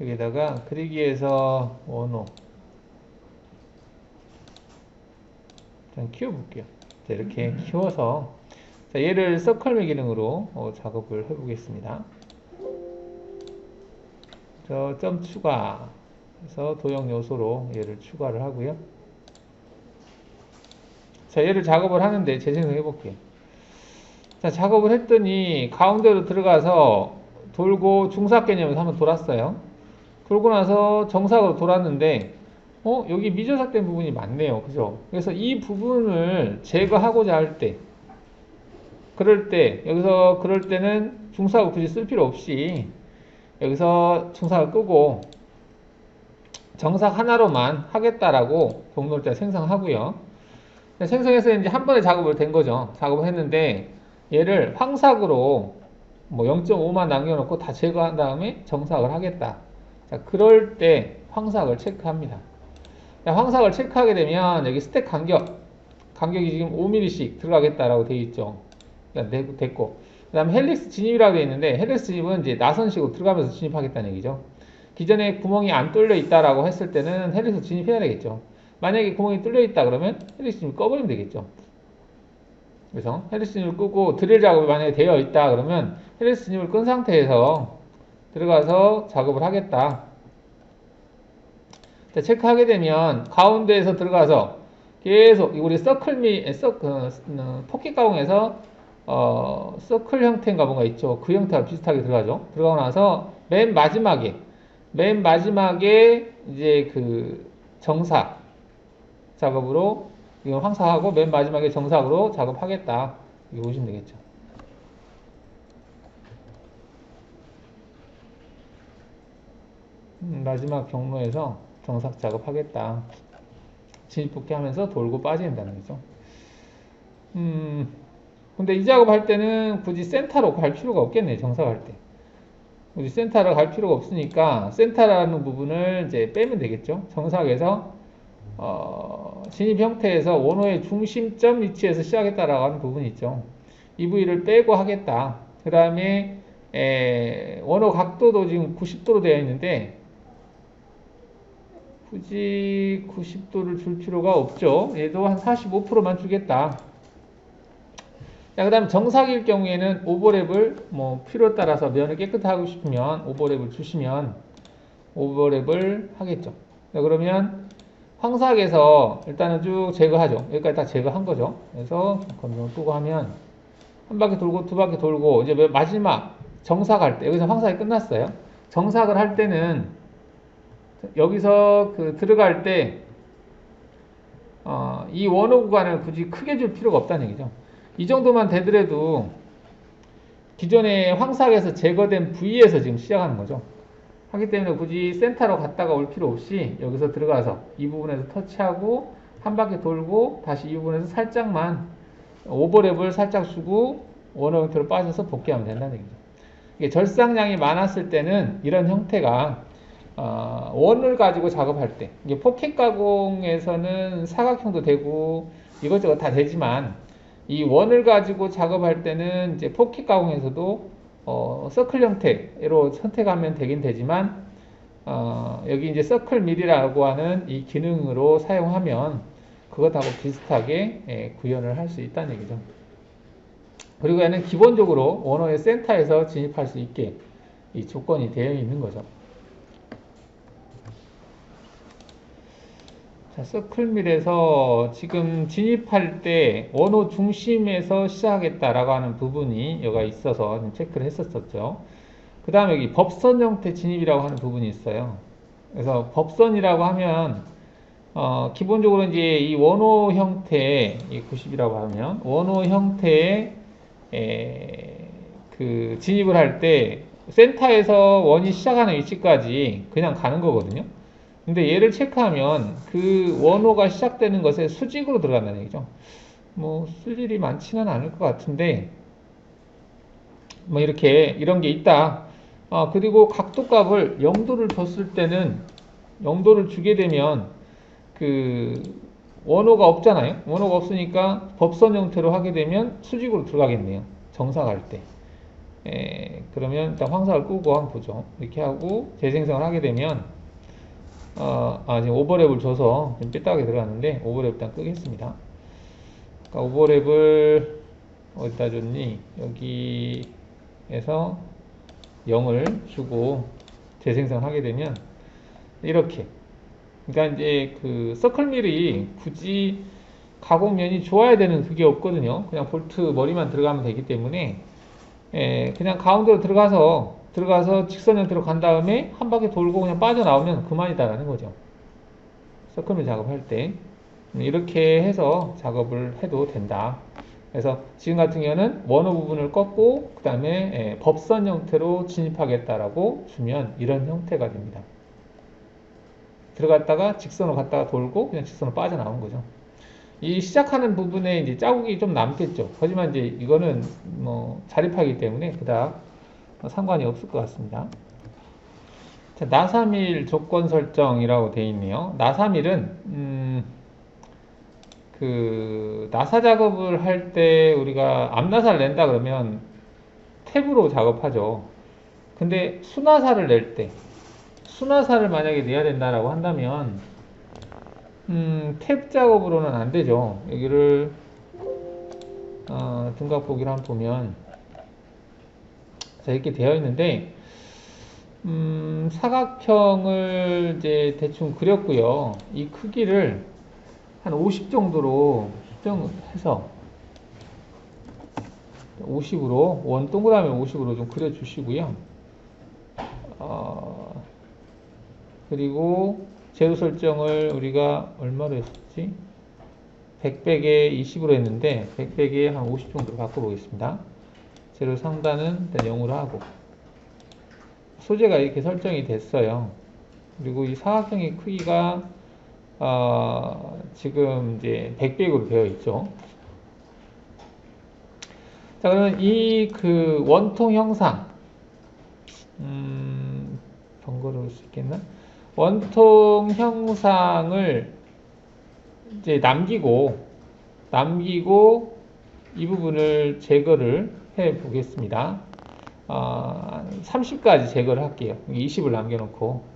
여기다가 그리기에서 원호 일단 키워볼게요. 자, 이렇게 키워서 자, 얘를 서클밀 기능으로 작업을 해보겠습니다. 점 추가해서 도형 요소로 얘를 추가를 하고요. 자, 얘를 작업을 하는데 재생성 해볼게요. 자, 작업을 했더니 가운데로 들어가서 돌고 중삭 개념에서 한번 돌았어요. 돌고 나서 정삭으로 돌았는데 여기 미저삭된 부분이 많네요. 그죠? 그래서 이 부분을 제거하고자 할 때, 그럴 때는 중삭을 굳이 쓸 필요 없이 여기서 중삭을 끄고 정삭 하나로만 하겠다라고 경로를 생성하고요. 생성해서 이제 한 번에 작업을 된 거죠. 작업을 했는데 얘를 황삭으로 뭐 0.5만 남겨놓고 다 제거한 다음에 정삭을 하겠다. 자, 그럴 때 황삭을 체크합니다. 자, 황삭을 체크하게 되면 여기 스택 간격이 지금 5mm씩 들어가겠다라고 되어 있죠. 그러니까 됐고, 그 다음에 헬릭스 진입이라고 되어 있는데 헬릭스 진입은 이제 나선식으로 들어가면서 진입하겠다는 얘기죠. 기존에 구멍이 안 뚫려 있다라고 했을 때는 헬릭스 진입해야 되겠죠. 만약에 구멍이 뚫려 있다 그러면 헬릭스 진입을 꺼버리면 되겠죠. 그래서 헬릭스 진입을 끄고 드릴 작업이 만약에 되어 있다 그러면 헬릭스 진입을 끈 상태에서 들어가서 작업을 하겠다. 자, 체크하게 되면 가운데에서 들어가서 계속 우리 포켓 가공에서 서클 형태인가 뭔가 있죠. 그 형태가 비슷하게 들어가죠. 들어가고 나서 맨 마지막에 이제 그 정사 작업으로 이건 황사하고 맨 마지막에 정삭으로 작업하겠다. 이렇게 보시면 되겠죠. 마지막 경로에서 정삭 작업하겠다. 진입 복귀하면서 돌고 빠진다는 거죠. 근데 이 작업할 때는 굳이 센터로 갈 필요가 없겠네. 정삭할 때. 굳이 센터로 갈 필요가 없으니까 센터라는 부분을 이제 빼면 되겠죠. 정삭에서 진입 형태에서 원호의 중심점 위치에서 시작했다라고 하는 부분이 있죠. 이 부위를 빼고 하겠다. 그 다음에 원호 각도도 지금 90도로 되어 있는데 굳이 90도를 줄 필요가 없죠. 얘도 한 45%만 주겠다. 자, 그 다음 정삭일 경우에는 오버랩을 뭐 필요에 따라서 면을 깨끗하고 싶으면 오버랩을 주시면 오버랩을 하겠죠. 자, 그러면 황삭에서 일단은 쭉 제거하죠. 여기까지 다 제거한 거죠. 그래서 검정 끄고 하면 한 바퀴 돌고 두 바퀴 돌고 이제 마지막 정삭할 때 여기서 황삭이 끝났어요. 정삭을 할 때는 여기서 들어갈 때 이 원호 구간을 굳이 크게 줄 필요가 없다는 얘기죠. 이 정도만 되더라도 기존에 황삭에서 제거된 부위에서 지금 시작하는 거죠. 하기 때문에 굳이 센터로 갔다가 올 필요 없이 여기서 들어가서 이 부분에서 터치하고 한 바퀴 돌고 다시 이 부분에서 살짝만 오버랩을 살짝 주고 원호 형태로 빠져서 복귀하면 된다는 얘기죠. 이게 절상량이 많았을 때는 이런 형태가 원을 가지고 작업할 때 이게 포켓 가공에서는 사각형도 되고 이것저것 다 되지만 이 원을 가지고 작업할 때는 이제 포켓 가공에서도 서클 형태로 선택하면 되긴 되지만 여기 이제 서클 밀이라고 하는 이 기능으로 사용하면 그것하고 비슷하게 구현을 할 수 있다는 얘기죠. 그리고 얘는 기본적으로 원호의 센터에서 진입할 수 있게 이 조건이 되어 있는 거죠. 자, 서클밀에서 지금 진입할 때 원호 중심에서 시작하겠다라고 하는 부분이 여기가 있어서 체크를 했었죠. 그 다음에 여기 법선 형태 진입이라고 하는 부분이 있어요. 그래서 법선이라고 하면 기본적으로 이제 이 원호 형태, 이 90이라고 하면 원호 형태의 그 진입을 할 때 센터에서 원이 시작하는 위치까지 그냥 가는 거거든요. 근데 얘를 체크하면 그 원호가 시작되는 것에 수직으로 들어간다는 얘기죠. 뭐 쓸 일이 많지는 않을 것 같은데 뭐 이렇게 이런 게 있다. 그리고 각도값을 0도를 줬을 때는 0도를 주게 되면 그 원호가 없잖아요. 원호가 없으니까 법선 형태로 하게 되면 수직으로 들어가겠네요. 정삭할 때. 그러면 일단 황삭을 끄고 한번 보죠. 이렇게 하고 재생성을 하게 되면 지금 오버랩을 줘서 좀 삐딱하게 들어갔는데 오버랩 일단 끄겠습니다. 그러니까 오버랩을 어디다 줬니? 여기에서 0을 주고 재생성을 하게 되면 이렇게. 그러니까 이제 그 서클밀이 굳이 가공면이 좋아야 되는 그게 없거든요. 그냥 볼트 머리만 들어가면 되기 때문에 그냥 가운데로 들어가서 직선 형태로 간 다음에 한 바퀴 돌고 그냥 빠져나오면 그만이다라는 거죠. 서클밀 작업할 때 이렇게 해서 작업을 해도 된다. 그래서 지금 같은 경우는 원호 부분을 꺾고 그 다음에 법선 형태로 진입하겠다라고 주면 이런 형태가 됩니다. 들어갔다가 직선으로 갔다가 돌고 그냥 직선으로 빠져나온 거죠. 이 시작하는 부분에 이제 자국이 좀 남겠죠. 하지만 이제 이거는 뭐 자립하기 때문에 그닥 상관이 없을 것 같습니다. 자, 나사밀 조건 설정이라고 되어 있네요. 나사밀은 그 나사 작업을 할 때 우리가 앞나사를 낸다 그러면 탭으로 작업하죠. 근데 수나사를 낼 때 수나사를 만약에 내야 된다라고 한다면 탭 작업으로는 안 되죠. 여기를 등각 보기를 한번 보면 자, 이렇게 되어 있는데 사각형을 이제 대충 그렸고요. 이 크기를 한 50 정도로 수정해서 50으로 원 동그라미 50으로 좀 그려주시고요. 그리고 제로 설정을 우리가 얼마로 했었지? 100백에 20으로 했는데 100백에 한 50 정도로 바꿔보겠습니다. 제로 상단은 일단 0으로 하고 소재가 이렇게 설정이 됐어요. 그리고 이 사각형의 크기가 지금 이제 100백으로 되어 있죠. 자, 그러면 이 그 원통 형상 번거로울 수 있겠나? 원통 형상을 이제 남기고 이 부분을 제거를 해 보겠습니다. 30까지 제거를 할게요. 20을 남겨놓고.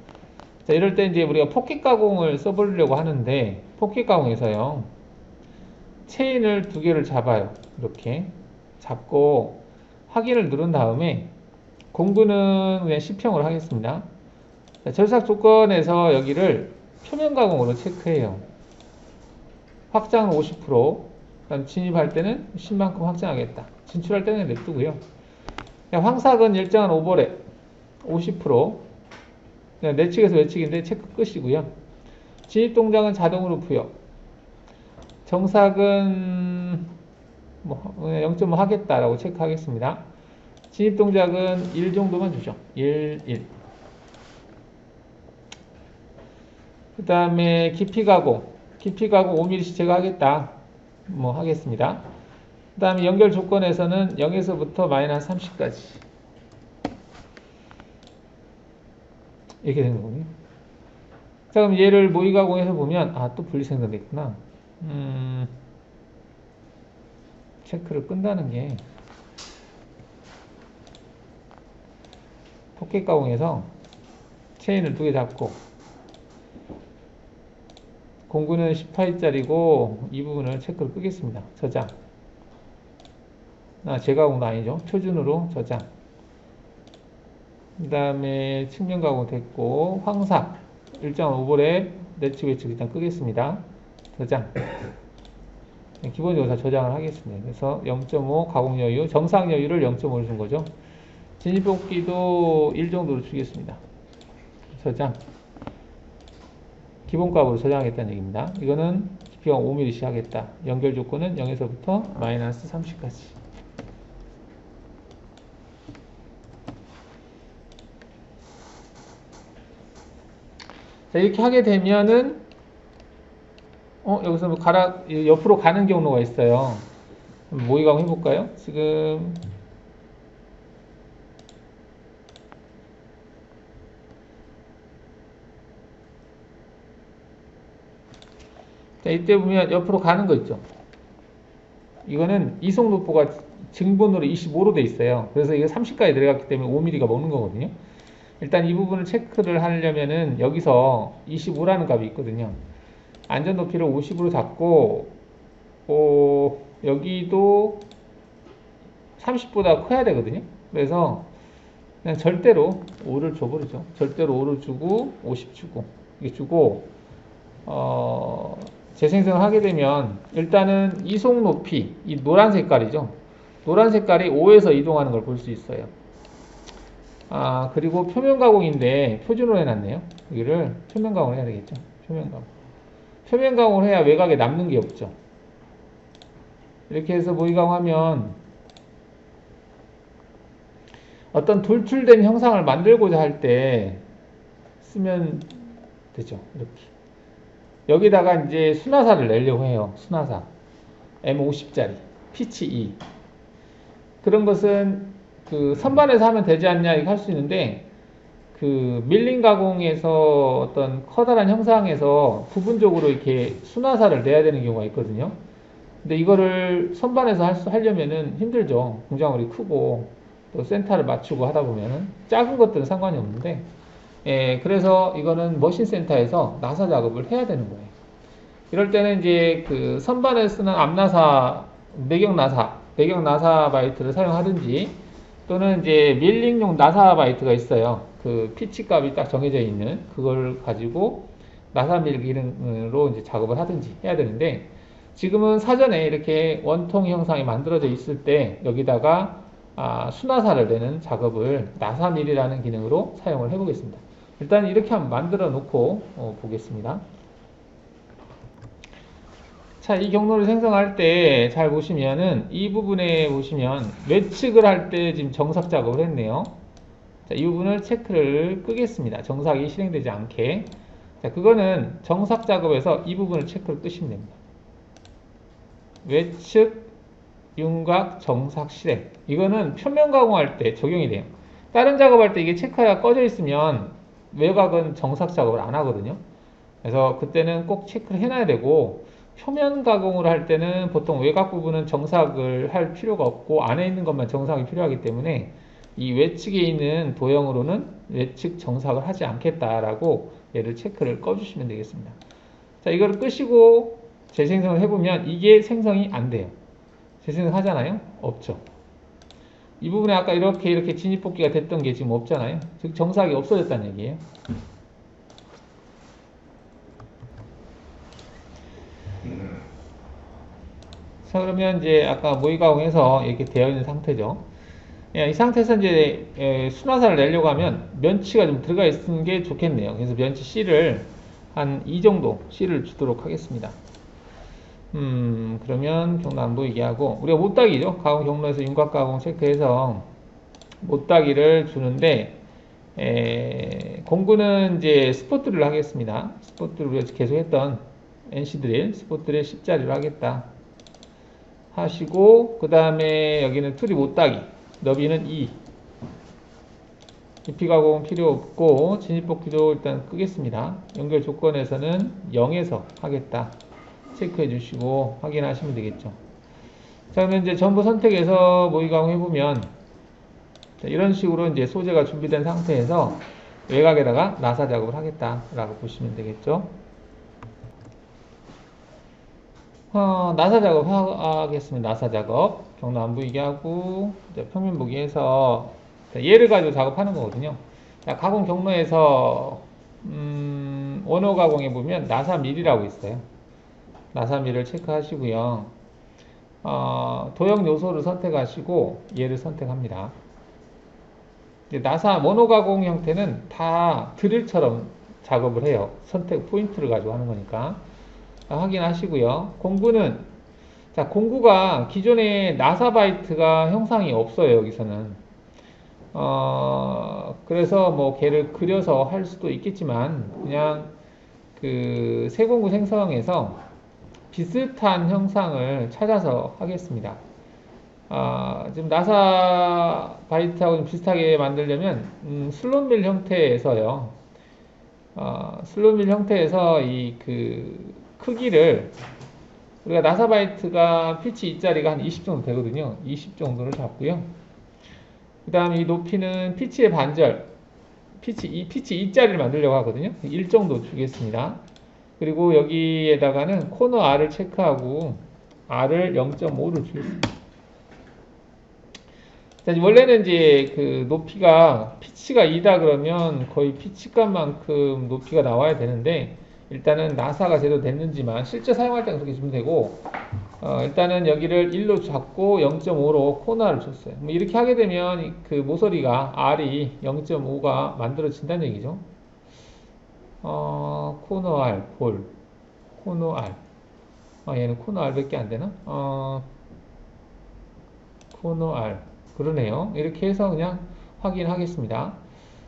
자, 이럴 때 이제 우리가 포켓 가공을 써보려고 하는데, 포켓 가공에서요, 체인을 두 개를 잡아요. 이렇게 잡고 확인을 누른 다음에 공구는 그냥 10평을 하겠습니다. 자, 절삭 조건에서 여기를 표면 가공으로 체크해요. 확장은 50%, 그다음 진입할 때는 10만큼 확장하겠다. 진출할 때는 냅두고요. 황삭은 일정한 오버랩 50%, 내측에서 외측인데 체크 끝이고요. 진입 동작은 자동으로 부여. 정삭은 뭐 0.5 하겠다라고 체크하겠습니다. 진입 동작은 1 정도만 주죠. 1. 그 다음에 깊이 가공 5mm씩 제거하겠다. 뭐 하겠습니다. 그 다음에 연결 조건에서는 0에서부터 마이너스 30까지. 이렇게 되는 거군요. 자, 그럼 얘를 모의 가공해서 보면, 또 분리생성됐구나. 체크를 끈다는 게, 포켓 가공해서 체인을 두 개 잡고, 공구는 18짜리고, 이 부분을 체크를 끄겠습니다. 저장. 재가공도 아니죠. 표준으로 저장. 그 다음에 측면 가공 됐고, 황삭. 일정한 오버랩, 내측, 외측 일단 끄겠습니다. 저장. 기본적으로 다 저장을 하겠습니다. 그래서 0.5 가공 여유, 정상 여유를 0.5를 준 거죠. 진입 뽑기도 1 정도로 주겠습니다. 저장. 기본값으로 저장하겠다는 얘기입니다. 이거는 깊이가 5mm씩 하겠다. 연결 조건은 0에서부터 마이너스 30까지. 자, 이렇게 하게 되면은, 여기서 뭐 옆으로 가는 경로가 있어요. 모의 가공 해볼까요? 지금, 자, 이때 보면 옆으로 가는 거 있죠. 이거는 이속 노포가 증본으로 25로 돼 있어요. 그래서 이거 30까지 들어갔기 때문에 5mm가 먹는 거거든요. 일단 이 부분을 체크를 하려면은 여기서 25라는 값이 있거든요. 안전 높이를 50으로 잡고, 여기도 30보다 커야 되거든요. 그래서 그냥 절대로 5를 줘버리죠. 절대로 5를 주고, 50 주고, 이게 주고, 재생성을 하게 되면 일단은 이속 높이, 이 노란 색깔이죠. 노란 색깔이 5에서 이동하는 걸 볼 수 있어요. 그리고 표면 가공인데 표준으로 해놨네요. 여기를 표면 가공을 해야 되겠죠. 표면 가공. 표면 가공을 해야 외곽에 남는 게 없죠. 이렇게 해서 모의 가공하면 어떤 돌출된 형상을 만들고자 할 때 쓰면 되죠. 이렇게. 여기다가 이제 순화사를 내려고 해요. 순화사. M50짜리. 피치 2. 그런 것은 그 선반에서 하면 되지 않냐 이렇게 할 수 있는데, 그 밀링 가공에서 어떤 커다란 형상에서 부분적으로 이렇게 순화사를 내야 되는 경우가 있거든요. 근데 이거를 선반에서 하려면은 힘들죠. 공장물이 크고 또 센터를 맞추고 하다 보면은 작은 것들은 상관이 없는데, 그래서 이거는 머신 센터에서 나사 작업을 해야 되는 거예요. 이럴 때는 이제 그 선반에 쓰는 앞나사, 내경 나사 바이트를 사용하든지, 또는 이제 밀링용 나사 바이트가 있어요. 그 피치 값이 딱 정해져 있는 그걸 가지고 나사 밀기로 이제 작업을 하든지 해야 되는데, 지금은 사전에 이렇게 원통 형상이 만들어져 있을 때 여기다가 수나사를 내는 작업을 나사밀이라는 기능으로 사용을 해보겠습니다. 일단 이렇게 한번 만들어 놓고 보겠습니다. 자, 이 경로를 생성할 때 잘 보시면은 이 부분에 보시면 외측을 할 때 지금 정삭 작업을 했네요. 자, 이 부분을 체크를 끄겠습니다. 정삭이 실행되지 않게. 자, 그거는 정삭 작업에서 이 부분을 체크를 끄시면 됩니다. 외측 윤곽 정삭 실행. 이거는 표면 가공할 때 적용이 돼요. 다른 작업할 때 이게 체크가 꺼져 있으면 외곽은 정삭 작업을 안 하거든요. 그래서 그때는 꼭 체크를 해놔야 되고, 표면 가공을 할 때는 보통 외곽 부분은 정삭을 할 필요가 없고 안에 있는 것만 정삭이 필요하기 때문에 이 외측에 있는 도형으로는 외측 정삭을 하지 않겠다라고 얘를 체크를 꺼주시면 되겠습니다. 자, 이거를 끄시고 재생성을 해보면 이게 생성이 안 돼요. 재생성 하잖아요? 없죠. 이 부분에 아까 이렇게 진입복귀가 됐던 게 지금 없잖아요. 즉 정삭이 없어졌다는 얘기예요. 자, 그러면 이제 아까 모의 가공해서 이렇게 되어 있는 상태죠. 이 상태에서 이제 순화살을 내려고 하면 면치가 좀 들어가 있는 게 좋겠네요. 그래서 면치 C를 한 2 정도 C를 주도록 하겠습니다. 그러면 경로 안 보이게 하고, 우리가 못따기죠. 가공 경로에서 윤곽 가공 체크해서 못따기를 주는데, 공구는 이제 스포트를 하겠습니다. 스포트를 우리가 계속 했던 NC 드릴, 스포트를 10자리로 하겠다 하시고, 그 다음에 여기는 투리 못따기, 너비는 2. 깊이 가공 필요 없고, 진입복귀도 일단 끄겠습니다. 연결 조건에서는 0에서 하겠다 체크해 주시고 확인하시면 되겠죠. 자, 그러면 이제 전부 선택해서 모의 가공 해보면, 이런 식으로 이제 소재가 준비된 상태에서 외곽에다가 나사 작업을 하겠다라고 보시면 되겠죠. 나사 작업 하겠습니다. 나사 작업. 경로 안 보이게 하고, 이제 평면 보기 해서 얘를 가지고 작업하는 거거든요. 자, 가공 경로에서 원호 가공해 보면 나사 밀이라고 있어요. 나사 밀을 체크하시고요. 도형 요소를 선택하시고 얘를 선택합니다. 나사 원호 가공 형태는 다 드릴처럼 작업을 해요. 선택 포인트를 가지고 하는 거니까. 확인하시고요. 공구는, 자, 공구가 기존에 나사 바이트가 형상이 없어요. 여기서는. 그래서 뭐 걔를 그려서 할 수도 있겠지만 그냥 그 세공구 생성에서 비슷한 형상을 찾아서 하겠습니다. 지금 나사 바이트하고 좀 비슷하게 만들려면 슬롯밀 형태에서요. 슬롯밀 형태에서 이 그 크기를, 우리가 나사 바이트가 피치 2짜리가 한 20 정도 되거든요. 20 정도를 잡고요. 그 다음 이 높이는 피치의 반절, 피치 2짜리를 만들려고 하거든요. 1 정도 주겠습니다. 그리고 여기에다가는 코너 R을 체크하고 R을 0.5를 주겠습니다. 자, 원래는 이제 그 높이가 피치가 2다 그러면 거의 피치값만큼 높이가 나와야 되는데, 일단은 나사가 제대로 됐는지만 실제 사용할 때는 그렇게 주면 되고, 일단은 여기를 1로 잡고 0.5로 코너를 줬어요. 뭐 이렇게 하게 되면 그 모서리가 R이 0.5가 만들어진다는 얘기죠. 코너 R, 볼, 코너 R. 얘는 코너 R밖에 안 되나? 코너 R. 그러네요. 이렇게 해서 그냥 확인하겠습니다.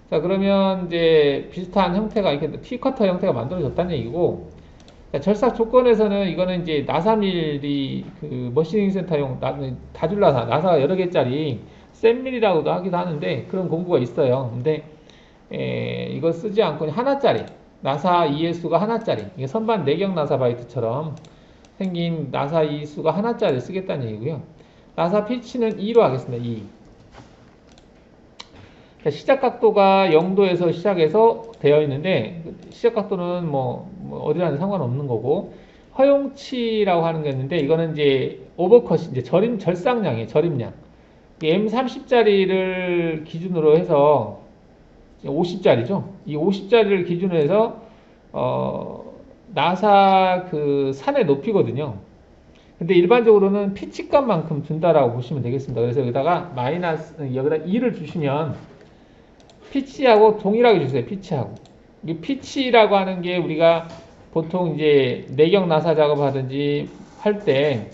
자, 그러면 이제 비슷한 형태가 이렇게 T커터 형태가 만들어졌다는 얘기고, 자, 절삭 조건에서는 이거는 이제 나사밀이 그 머시닝 센터용 다줄나사, 나사가 여러 개짜리 샘밀이라고도 하기도 하는데 그런 공구가 있어요. 근데 이거 쓰지 않고 하나짜리, 나사 ES수가 하나짜리, 이게 선반 내경 나사 바이트처럼 생긴 나사 ES수가 하나짜리 쓰겠다는 얘기고요. 나사 피치는 2로 하겠습니다. 2. 시작 각도가 0도에서 시작해서 되어 있는데, 시작 각도는 뭐 어디라는 상관없는 거고, 허용치라고 하는 게 있는데, 이거는 이제 오버컷이 이제 절상량이에요. 절임량. M30짜리를 기준으로 해서 50짜리죠. 이 50짜리를 기준으로 해서 나사 그 산의 높이거든요. 근데 일반적으로는 피치 값만큼 준다라고 보시면 되겠습니다. 그래서 여기다가 여기다 2를 주시면 피치하고 동일하게 주세요. 피치하고. 이 피치라고 하는 게 우리가 보통 이제 내경 나사 작업하든지 할 때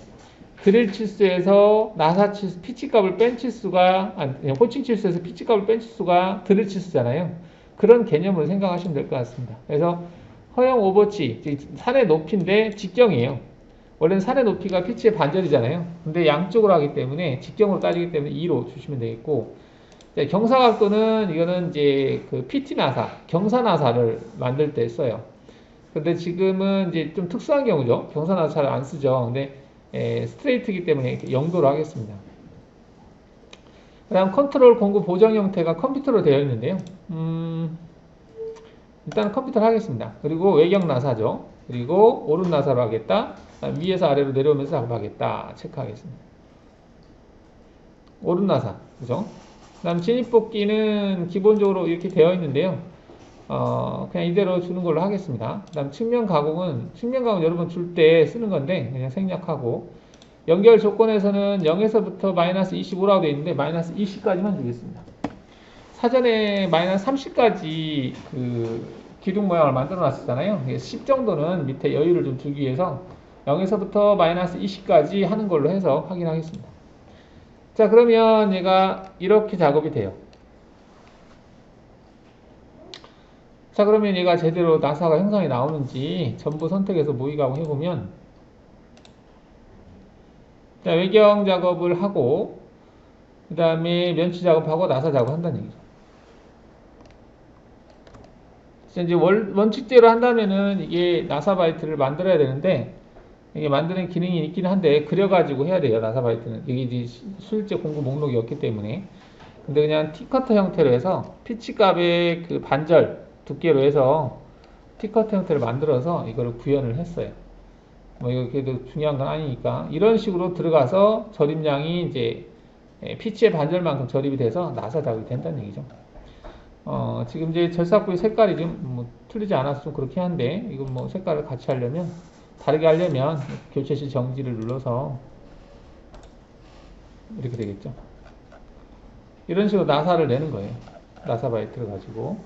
드릴 치수에서 나사 치수, 피치 값을 뺀 치수가, 호칭 치수에서 피치 값을 뺀 치수가 드릴 치수잖아요. 그런 개념으로 생각하시면 될 것 같습니다. 그래서 허용 오버치, 산의 높이인데 직경이에요. 원래는 산의 높이가 피치의 반절이잖아요. 근데 양쪽으로 하기 때문에 직경으로 따지기 때문에 2로 주시면 되겠고, 경사각도는 이거는 이제 그 PT 나사, 경사 나사를 만들 때 써요. 근데 지금은 이제 좀 특수한 경우죠. 경사 나사 잘 안 쓰죠. 근데 스트레이트이기 때문에 0도로 하겠습니다. 그 다음 컨트롤 공구 보정 형태가 컴퓨터로 되어 있는데요. 일단 컴퓨터로 하겠습니다. 그리고 외경 나사죠. 그리고 오른 나사로 하겠다. 위에서 아래로 내려오면서 작업하겠다. 체크하겠습니다. 오른 나사, 그죠? 그 다음 진입복귀는 기본적으로 이렇게 되어 있는데요. 그냥 이대로 주는 걸로 하겠습니다. 그 다음 측면 가공은 여러분 줄 때 쓰는 건데 그냥 생략하고, 연결 조건에서는 0에서부터 마이너스 25라고 되어 있는데 마이너스 20까지만 주겠습니다. 사전에 마이너스 30까지 그 기둥 모양을 만들어 놨었잖아요. 10 정도는 밑에 여유를 좀 두기 위해서 0에서부터 마이너스 20까지 하는 걸로 해서 확인하겠습니다. 자, 그러면 얘가 이렇게 작업이 돼요. 자, 그러면 얘가 제대로 나사가 형성이 나오는지 전부 선택해서 모의가공 해보면, 자, 외경 작업을 하고 그 다음에 면치 작업하고 나사 작업 한다는 얘기죠. 이제 원칙대로 한다면은 이게 나사바이트를 만들어야 되는데, 이게 만드는 기능이 있긴 한데 그려가지고 해야 돼요. 나사바이트는 이게 이제 실제 공구 목록이 없기 때문에. 근데 그냥 티커터 형태로 해서 피치 값의 그 반절 두께로 해서 티커터 형태를 만들어서 이거를 구현을 했어요. 뭐 이거 그래도 중요한 건 아니니까 이런 식으로 들어가서 절입량이 이제 피치의 반절만큼 절입이 돼서 나사 작업이 된다는 얘기죠. 지금 이제 절삭부의 색깔이 좀 뭐 틀리지 않아서 좀 그렇게 한데, 이건 뭐 색깔을 같이 하려면, 다르게 하려면 교체 시 정지를 눌러서 이렇게 되겠죠. 이런 식으로 나사를 내는 거예요. 나사 바이트를 가지고.